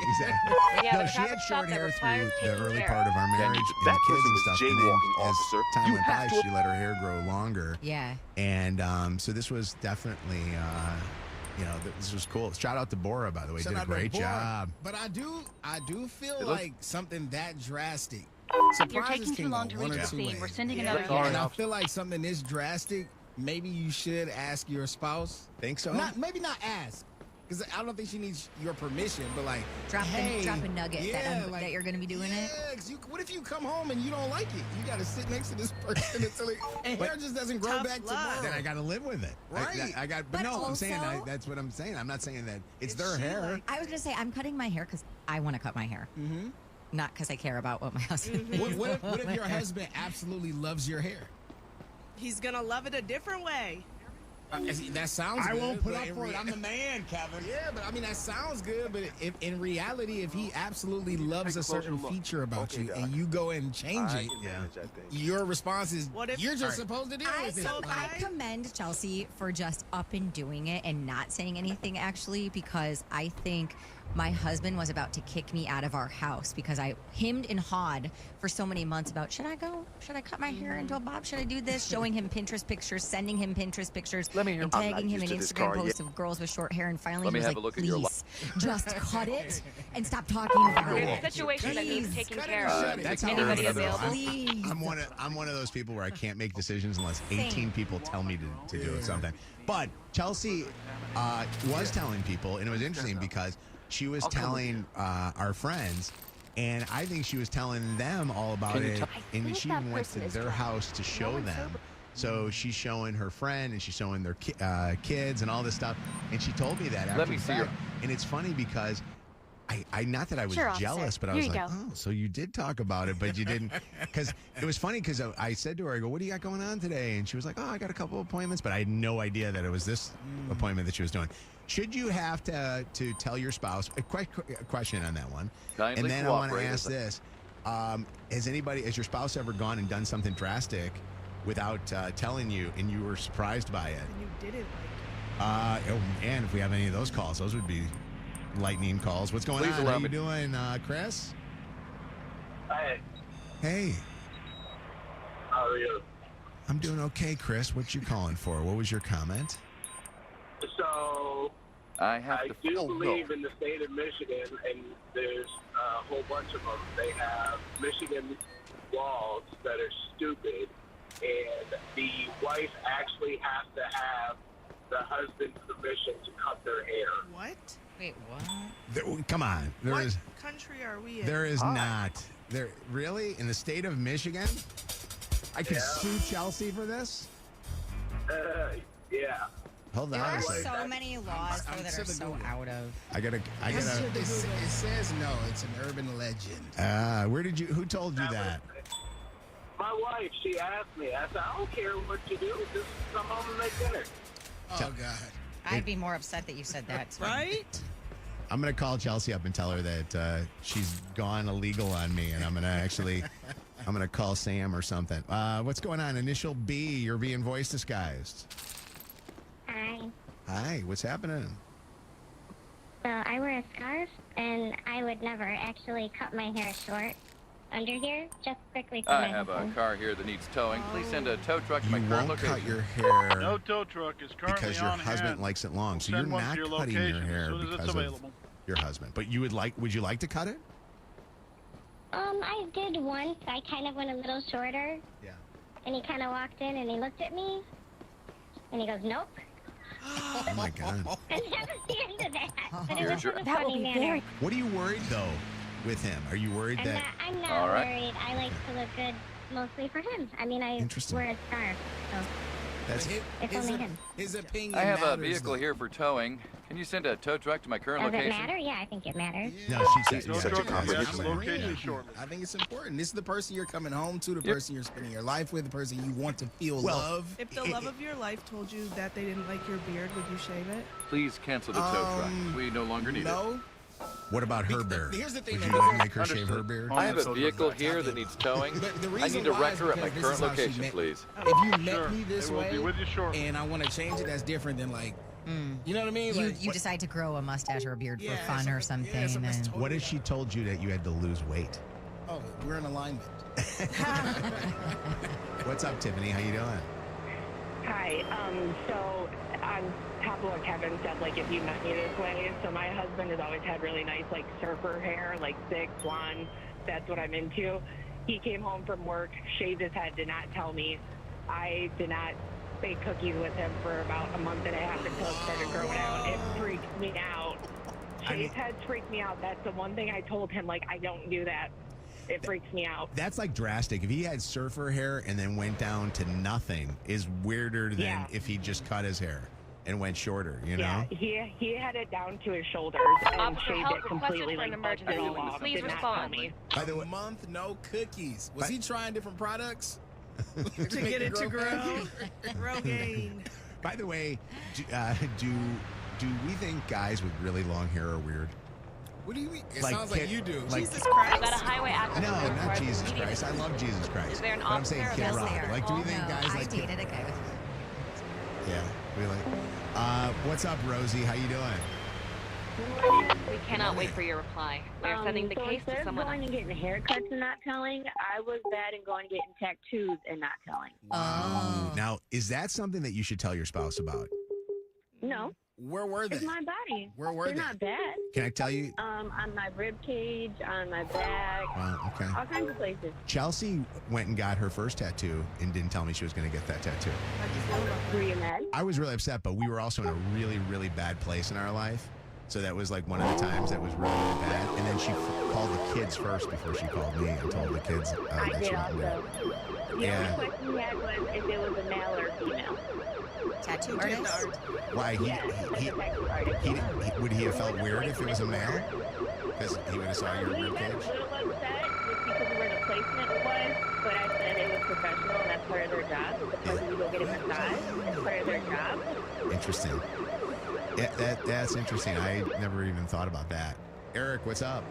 Yeah, No, she had short hair through the early part of our marriage and that kids person and was stuff. jaywalking, And then officer. as time You went by, have to- she let her hair grow longer. Yeah. And so this was definitely, this was cool. Shout out to Bora, by the way. Shout Did a out to great Bora. job. But I do feel It like something that drastic. You're taking too long to reach the scene. We're sending another And unit. I feel like something this drastic, maybe you should ask your spouse. Think so? Maybe not ask. Because I don't think she needs your permission, but like Drop a nugget that you're going to be doing it. Yeah, what if you come home and you don't like it? You got to sit next to this person until hair just doesn't grow back tomorrow. Then I got to live with it. Right. I'm saying that's what I'm saying. I'm not saying that it's their hair. I was going to say, I'm cutting my hair because I want to cut my hair. Mm-hmm. not because I care about what my husband What if your husband absolutely loves your hair? He's gonna love it a different way. That sounds good. I won't put but up for it. I'm the man, Kevin. Yeah, but I mean, that sounds good. But if in reality, if he absolutely loves a certain feature about you and you go and change it, your response is, you're just supposed to deal with it. I commend Chelsea for just up and doing it and not saying anything, actually, because I think my husband was about to kick me out of our house because I hemmed and hawed for so many months about, should I go? Should I cut my hair into a bob? Should I do this? Showing him Pinterest pictures, sending him Pinterest pictures, and tagging him in Instagram posts of girls with short hair. And finally, he was like, please, just cut it and stop talking about it. It's a situation that needs taking care of. That's Is anybody available? I'm one of those people where I can't make decisions unless 18 people tell me to do it sometime. But Chelsea was telling people, and it was interesting because she was telling our friends, and I think she was telling them all about it. And she even went to their house to show them. So she's showing her friend, and she's showing their kids and all this stuff. And she told me that after Let me the see fact. And it's funny because I not that I was jealous, but I was like, oh, so you did talk about it, but you didn't. Because it was funny because I said to her, I go, what do you got going on today? And she was like, oh, I got a couple appointments, but I had no idea that it was this appointment that she was doing. Should you have to tell your spouse, a question on that one, Kindly and then I want to cooperate ask with this, has your spouse ever gone and done something drastic without telling you, and you were surprised by it? And you didn't like it. Oh, and if we have any of those calls, those would be lightning calls. What's going on? How you doing, Chris? Hey. Hey. How are you? I'm doing okay, Chris. What you calling for? What was your comment? So, I do believe in the state of Michigan, and there's a whole bunch of them. They have Michigan laws that are stupid, and the wife actually has to have the husband's permission to cut their hair. What? Wait, what? Come on. What country are we in? There is not. There really? In the state of Michigan? I could sue Chelsea for this? Yeah. Hold on. There are a second. so many laws though, that are so out of. I gotta. It says no. It's an urban legend. Who told you that? My wife, she asked me. I said, I don't care what you do. Just come home and make dinner. Oh, God. I'd be more upset that you said that. Right? I'm going to call Chelsea up and tell her that she's gone illegal on me, and I'm going to call Sam or something. What's going on? Initial B, you're being voice disguised. Hi. Hi, what's happening? So I wear a scarf, and I would never actually cut my hair short under here, just quickly for I my have a husband. car here that needs towing. Please send a tow truck to my You current won't location. cut your hair No tow truck is currently because your on husband hand. likes it long, so We'll you're send one not to your cutting your location hair as soon as it's because of available. your husband. But would you like to cut it? I did once. I kind of went a little shorter. Yeah. And he kind of walked in and he looked at me, and he goes, nope. Oh my God. And that was the end of that. But it Here's was your- in a That funny manner. What are you worried though with him? Are you worried that? I'm not All right. worried. I like to look good mostly for him. I mean, I Interesting. wear a scarf, so That's it's only him. His opinion I have a matters, vehicle here for towing. Can you send a tow truck to my current Does it location? matter? Yeah, I think it matters. No, she said Such yeah. a conversation. location shortly. I think it's important. This is the person you're coming home to, the person you're spending your life with, the person you want to feel love. If the love of your life told you that they didn't like your beard, would you shave it? Please cancel the tow truck. We no longer need it. What about her beard? Here's the thing. Would you not make her shave her beard? I have a vehicle here that needs towing. I need a wrecker at my current location, please. If you met Sure. me this They will way be with you shortly. and I want to change it, that's different than like, you know what I mean? You, Like, you decide to grow a mustache or a beard for fun or something. and What if she told you that you had to lose weight? oh, we're in alignment. What's up, Tiffany? How you doing? Hi. So on top of what Kevin said, like if you met me this way, so my husband has always had really nice like surfer hair, like thick blonde. That's what I'm into. He came home from work, shaved his head, did not tell me. I did not bake cookies with him for about a month and a half until it started growing out. It freaked me out. Shaved heads freak me out. That's the one thing I told him, like, I don't do that. It freaks me out. That's like drastic. If he had surfer hair and then went down to nothing, is weirder than Yeah. if he just cut his hair. and went shorter, you Yeah, know? he had it down to his shoulders and Officer, shaved help it completely, requested for an like emergency. busted it all off. Please Did not respond. tell me. By the way, A month, no cookies. Was he trying different products? To get it to grow. Rogaine. by the way, do we think guys with really long hair are weird? What do you mean? It Like, sounds like kid- you do. like- Jesus Christ. I've got a highway accident. No, report not for Jesus immediate Christ. I love Jesus Christ. Is there an But I'm saying officer Kid available? Rock. Yes, they are. Like, do we Oh, think no. guys I like dated a guy with. Yeah, we like. What's up, Rosie? How you doing? We cannot wait for your reply. We are sending the so case to instead of someone going and getting haircuts and not telling, I was bad and going and getting tattoos and not telling. Oh. Now, is that something that you should tell your spouse about? No, Where were they? it's my body. Where were They're they? not bad. Can I tell you? On my rib cage, on my back, Well, okay. all kinds of places. Chelsea went and got her first tattoo and didn't tell me she was going to get that tattoo. Were you mad? I was really upset, but we were also in a really, really bad place in our life. So that was like one of the times that was really, really bad. And then she called the kids first before she called me and told the kids I that did she also. wanted The Yeah. only question you had was if it was a male or female. Tattoo artist? Why? Would he have felt weird if it was a male? Because he would have saw your He rib got a cage? little upset just because of where the placement was, but I said it was professional and that's part of their job. The person to go get a massage, that's part of their job. Interesting. Yeah, that's interesting. I never even thought about that. Eric, what's up?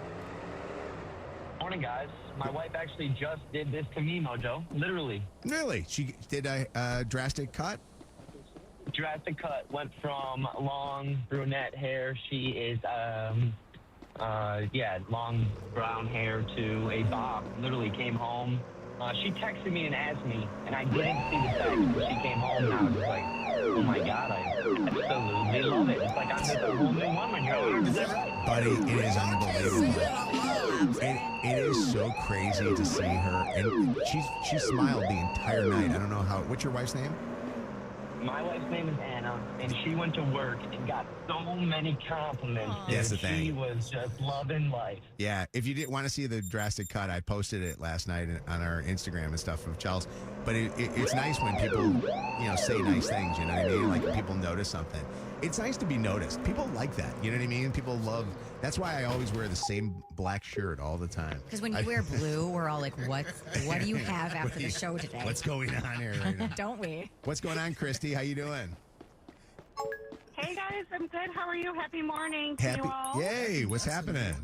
Morning, guys. My wife actually just did this to me, Mojo. Literally. Really? She did a drastic cut? Drastic cut. Went from long brunette hair. She is, long brown hair to a bob. Literally came home. She texted me and asked me, and I didn't see the text. But she came home and I was like, oh my God, I absolutely love it. It's like I'm just a whole new woman. You're like, is that right? Buddy, it is unbelievable. It is so crazy to see her. And she smiled the entire night. I don't know how. What's your wife's name? My wife's name is Anna, and she went to work and got so many compliments. That's the She thing. was just loving life. Yeah, if you didn't want to see the drastic cut, I posted it last night on our Instagram and stuff of Charles. But it's nice when people, say nice things, you know what I mean? Like people notice something. It's nice to be noticed. People like that, you know what I mean? People love, that's why I always wear the same black shirt all the time. Because when you wear blue, we're all like, what do you have after the show today? What's going on here right now? Don't we? What's going on, Christy? How you doing? Hey guys, I'm good. How are you? Happy morning to Happy. you all. Yay, what's happening?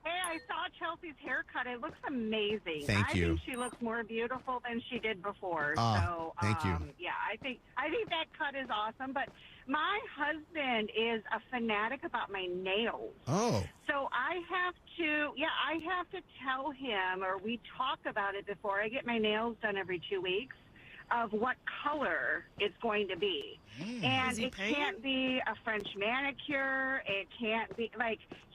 Hey, I saw Chelsea's haircut. It looks amazing. Thank you. I think she looks more beautiful than she did before. Oh, thank you. Yeah, I think that cut is awesome. But my husband is a fanatic about my nails. Oh. So I have to tell him, or we talk about it before I get my nails done every 2 weeks, of what color it's going to be. And Is he it paying? can't be a French manicure. It can't be,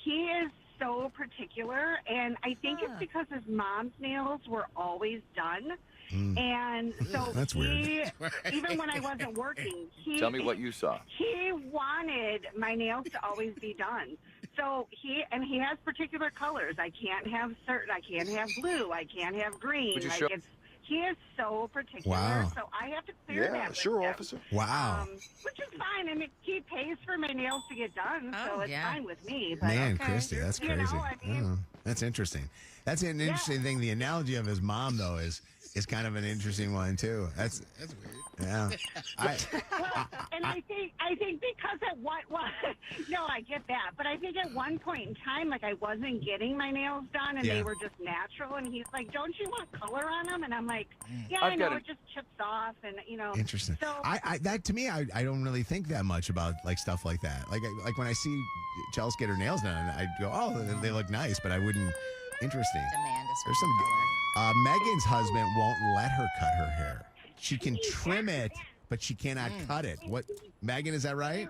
he is so particular. And I think it's because his mom's nails were always done. And so That's weird. even when I wasn't working, Tell me what you saw. he wanted my nails to always be done. So he has particular colors. I can't have blue. I can't have green. Would you show- He is so particular. Wow. So I have to clear that. with him. officer. Wow. Which is fine. I mean, he pays for my nails to get done, so it's yeah. fine with me. But Man, okay. Christy, that's You know, crazy. I mean, Oh, that's interesting. That's an interesting thing. The analogy of his mom, though, is kind of an interesting one too. That's weird. Yeah. and I think because I get that, but I think at one point in time, I wasn't getting my nails done, and Yeah. they were just natural. And he's like, "Don't you want color on them?" And I'm like, "Yeah, I've I know got it just chips off, and interesting. So That to me, I don't really think that much about stuff like that. Like when I see Chelsea get her nails done, I go, oh, they look nice, but I wouldn't. Interesting. Demand a There's some. Megan's husband won't let her cut her hair. She can trim it, but she cannot cut it. What, Megan? Is that right?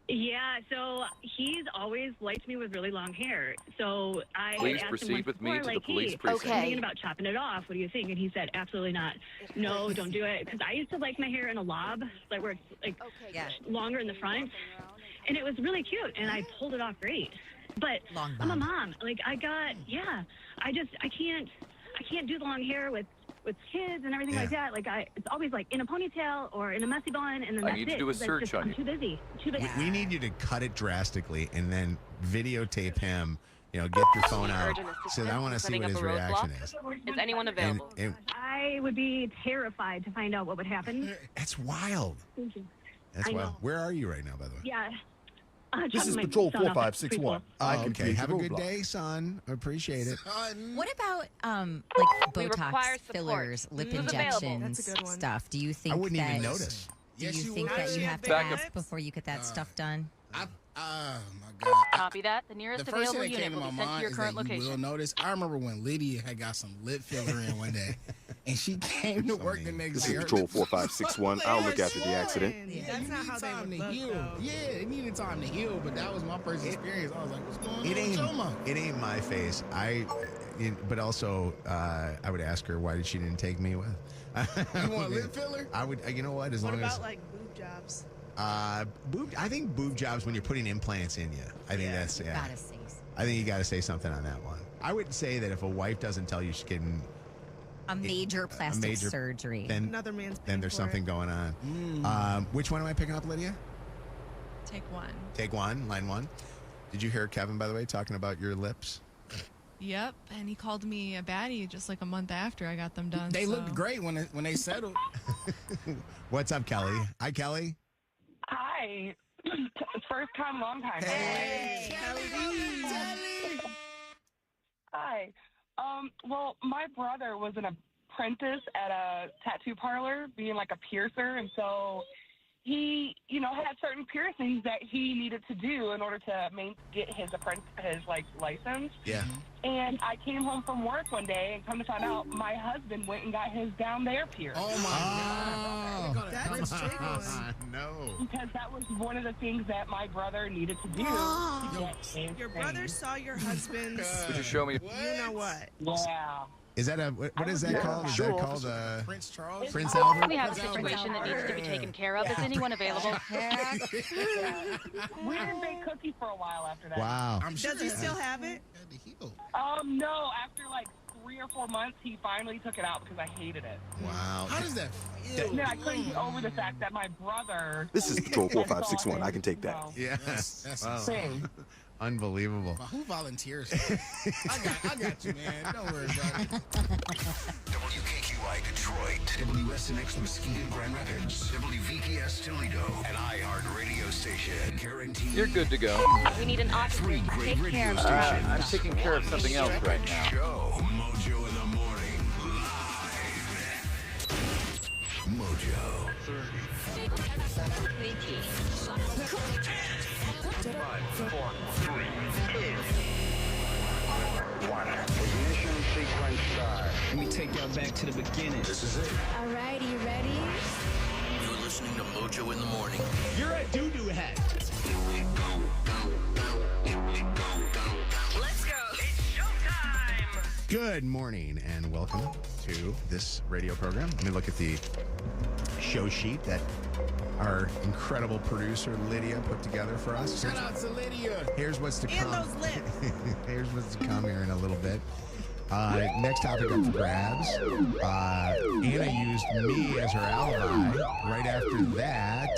Yeah, so he's always liked me with really long hair. So I Please had asked proceed him once with me before, to the police hey, precinct. I'm thinking about chopping it off. What do you think? And he said, absolutely not. No, don't do it. Because I used to like my hair in a lob, where it's longer in the front. And it was really cute, and I pulled it off great. But I'm a mom. I can't do the long hair with with kids and everything like that. Like it's always like in a ponytail or in a messy bun, and then I need to do a search on I'm you. too busy. We need you to cut it drastically and then videotape him. Get your phone out. So I want to see what his reaction is. Is anyone available? I would be terrified to find out what would happen. That's wild. Thank you. That's I wild. know. Where are you right now, by the way? Yeah. This is dropping my Patrol son off at 4561. Oh, okay. Have a good Roadblock. day, son. I appreciate it. What about We Botox require support. fillers, lip Who's available? injections, That's a good one. stuff? Do you think I wouldn't that, even notice. Do Yes, you you think would. that you have to Back up. ask before you get that stuff done? Oh my God. Copy that. The nearest The first available thing that unit came to will my be sent to mind your is current that you will location. notice. I remember when Lydia had got some lip filler in one day, and she came to work the next This day. is Her Patrol lips- 4561. I'll look after the accident. That's not how they time would to look, heal. though. Yeah, it needed time to heal, but that was my first experience. I was like, what's going It on with your mom? ain't my face. But also, I would ask her why she didn't take me with. You want lip filler? I would. You know what? As What long about as like boob jobs? I think boob jobs when you're putting implants in you. I think that's Gotta say. I think you got to say something on that one. I would say that if a wife doesn't tell you she's getting A major plastic surgery. then Another man's then paying there's for something it. going on. Which one am I picking up, Lydia? Take one. Take one, line one. Did you hear Kevin, by the way, talking about your lips? Yep, and he called me a baddie just like a month after I got them done. They so. looked great when they settled. What's up, Kelly? Hi, Kelly. Hi. First time, long time. Hey, Hi. Well, my brother was an apprentice at a tattoo parlor, being like a piercer, and so he, had certain piercings that he needed to do in order to get his license. Yeah. And I came home from work one day, and come to find out, my husband went and got his down there pierced. Oh my God! That's a trick one. No. Because that was one of the things that my brother needed to do. To get his Your thing. brother saw your husband's. Would you show me? You know what? Yeah. Is that what is that called? Is that called Prince Charles? Prince Albert? We have a situation that needs to be taken care of. Is anyone available? We didn't bake cookies for a while after that. Wow. Does he still have it? No. After like 3 or 4 months, he finally took it out because I hated it. Wow. How does that feel? And then I couldn't get over the fact that my brother. This is Patrol 4561. I can take that. Yeah. That's Wow. insane. Unbelievable. Who volunteers? I got you, man. Don't worry about it. WKQI Detroit, WSNX Muskegon Grand Rapids, WVKS Toledo, an iHeart radio station. Guaranteed. You're good to go. We need an officer to great take radio care of it. stations. I'm taking care of something else right now. Show Mojo in the morning live. Mojo. 5, 4, 3, 2, 1. Ignition sequence start. Let me take y'all back to the beginning. This is it. All right, you ready? You're listening to Mojo in the morning. You're a doo-doo head. Here we go. Let's go. It's showtime. Good morning and welcome to this radio program. Let me look at the show sheet that our incredible producer Lydia put together for us. Shout out to Lydia. Here's what's to And come. those lips. Here's what's to come here in a little bit. Next topic up for grabs. Anna used me as her alibi. Right after that,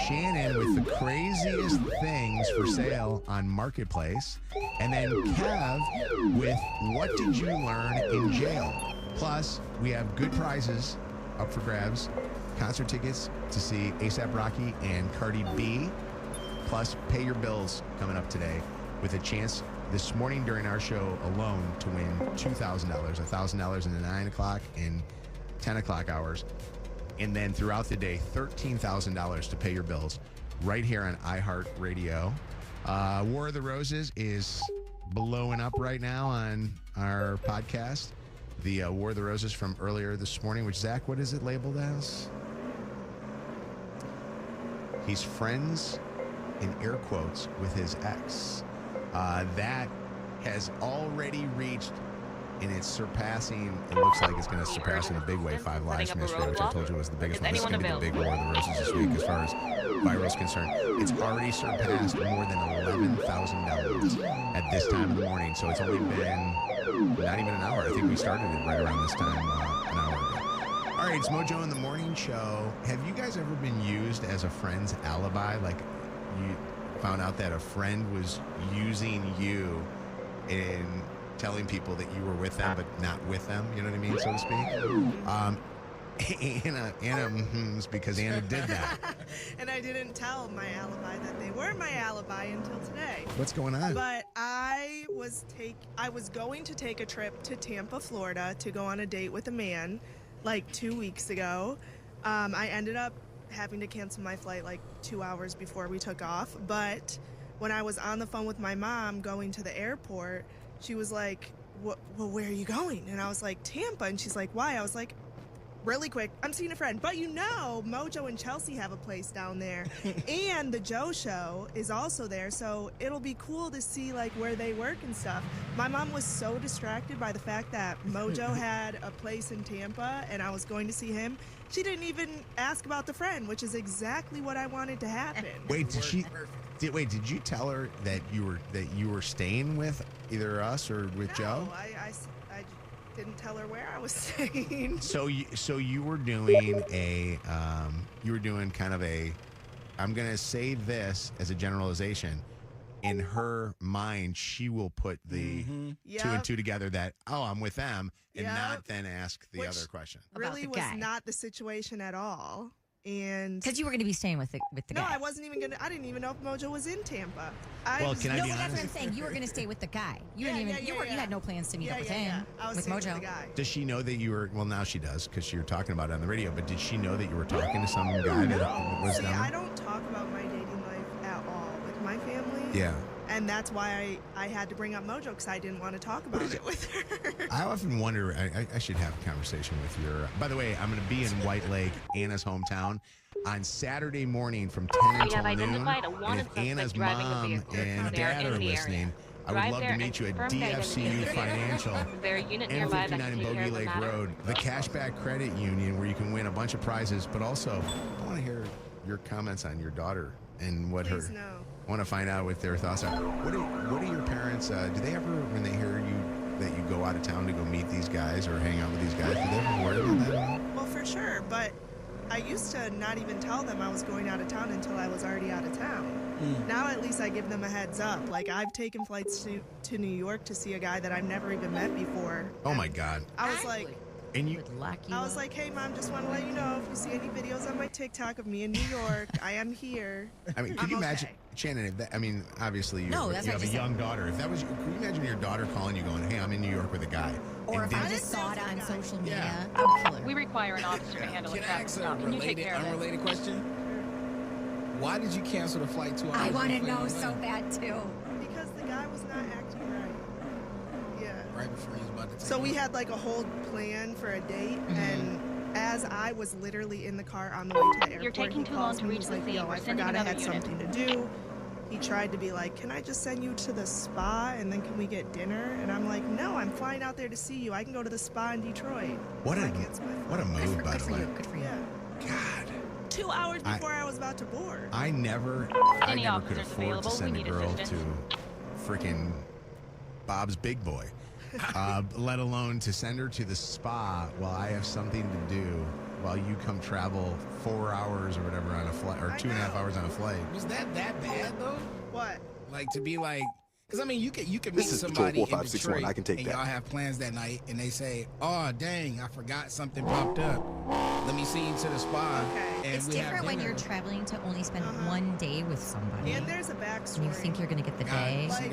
Shannon with the craziest things for sale on Marketplace. And then Kev with what did you learn in jail? Plus, we have good prizes up for grabs. Concert tickets to see A$AP Rocky and Cardi B. Plus, pay your bills coming up today with a chance this morning during our show alone to win $2,000, $1,000 in the 9 o'clock and 10 o'clock hours. And then throughout the day, $13,000 to pay your bills right here on iHeartRadio. War of the Roses is blowing up right now on our podcast. The War of the Roses from earlier this morning, which, Zach, what is it labeled as? He's friends, in air quotes, with his ex. That has already reached, and it's surpassing, it looks like it's going to surpass in a big way 5 Lives from yesterday, which I told you was the biggest one. This is going to be the big War of the Roses this week as far as viral is concerned. It's already surpassed more than $11,000 at this time of the morning. So it's only been Not even an hour. I think we started it right around this time an hour ago. All right, it's Mojo in the Morning Show. Have you guys ever been used as a friend's alibi? Like you found out that a friend was using you in telling people that you were with them but not with them, you know what I mean, so to speak? Anna because Anna did that. And I didn't tell my alibi that they were my alibi until today. What's going on? But I was going to take a trip to Tampa, Florida to go on a date with a man like 2 weeks ago. I ended up having to cancel my flight like 2 hours before we took off. But when I was on the phone with my mom going to the airport, she was like, well, where are you going? And I was like, Tampa. And she's like, why? I was like, really quick, I'm seeing a friend. But you know, Mojo and Chelsea have a place down there. And the Joe Show is also there. So it'll be cool to see like where they work and stuff. My mom was so distracted by the fact that Mojo had a place in Tampa and I was going to see him. She didn't even ask about the friend, which is exactly what I wanted to happen. Wait, did you tell her that you were staying with either us or with Joe? I didn't tell her where I was staying. So you were doing kind of a, I'm going to say this as a generalization. In her mind, she will put the two and two together that, oh, I'm with them, and not then ask the other question. Really was not the situation at all. And because you were going to be staying with the guy. No, I wasn't even going to. I didn't even know if Mojo was in Tampa. Well, can I be honest? That's what I'm saying. You were going to stay with the guy. You didn't even. You had no plans to meet up with him. I was with Mojo. With the guy. Does she know that you were? Well, now she does because you're talking about it on the radio. But did she know that you were talking to some guy that was down? I don't talk about my dating life at all with my family. Yeah. And that's why I had to bring up Mojo because I didn't want to talk about it with her. I often wonder, I should have a conversation with your... By the way, I'm going to be in White Lake, Anna's hometown, on Saturday morning from 10 until noon. And if Anna's mom and dad are listening, I would love to meet you at DFCU Financial, M59 in Bogey Lake Road, the Cashback Credit Union, where you can win a bunch of prizes. But also, I want to hear your comments on your daughter and what Please her... no. I want to find out what their thoughts are. What are your parents, do they ever, when they hear that you go out of town to go meet these guys or hang out with these guys, do they ever worry about that? Well, for sure, but I used to not even tell them I was going out of town until I was already out of town. Now at least I give them a heads up. Like I've taken flights to New York to see a guy that I've never even met before. Oh my God. I was like... And I was like, hey, Mom, just want to let you know if you see any videos on my TikTok of me in New York, I am here. I mean, can you imagine, Shannon, if that, I mean, obviously you have a young daughter. If that was, can you imagine your daughter calling you going, hey, I'm in New York with a guy? Or if I just saw it on social media. We require an officer to handle a traffic stop. Can you take care of it? Unrelated question? Why did you cancel the flight 2 hours? I want to know so bad, too. Because the guy was not acting right. Yeah. Right before he was about to take So we had like a whole plan for a date, and as I was literally in the car on the way to the airport, You're taking too long to reach the scene. yo, I forgot I had something to do. He tried to be like, can I just send you to the spa and then can we get dinner? And I'm like, no, I'm flying out there to see you. I can go to the spa in Detroit. What a move, by the way. Good for you. God. 2 hours before I was about to board. I never could afford to send a girl to freaking Bob's Big Boy. Let alone to send her to the spa while I have something to do while you come travel 4 hours or whatever on a flight, or 2.5 hours on a flight. Was that bad though? What? Like to be like, because I mean, you could meet This is somebody Patrol in 4561. Detroit I can take and that. y'all have plans that night, and they say, "Oh, dang, I forgot something popped up. Let me see you to the spa." And It's we have different when dinner." you're traveling to only spend one day with somebody. And there's a backstory. And you think you're going to get the day. Like,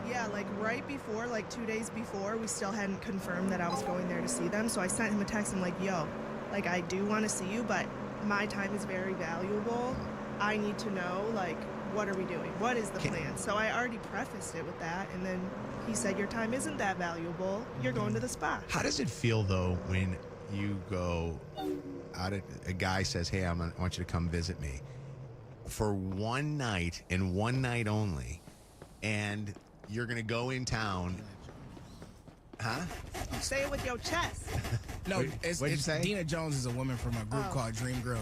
yeah, like right before, like 2 days before, we still hadn't confirmed that I was going there to see them. So I sent him a text. I'm like, yo, like I do want to see you, but my time is very valuable. I need to know, like, what are we doing? What is the plan? So I already prefaced it with that. And then he said, your time isn't that valuable. You're going to the spa. How does it feel, though, when you go out, a guy says, hey, I want you to come visit me for one night and one night only, and you're going to go in town. Huh? Say it with your chest. No, What'd you say? Dina Jones is a woman from a group called Dream Girls.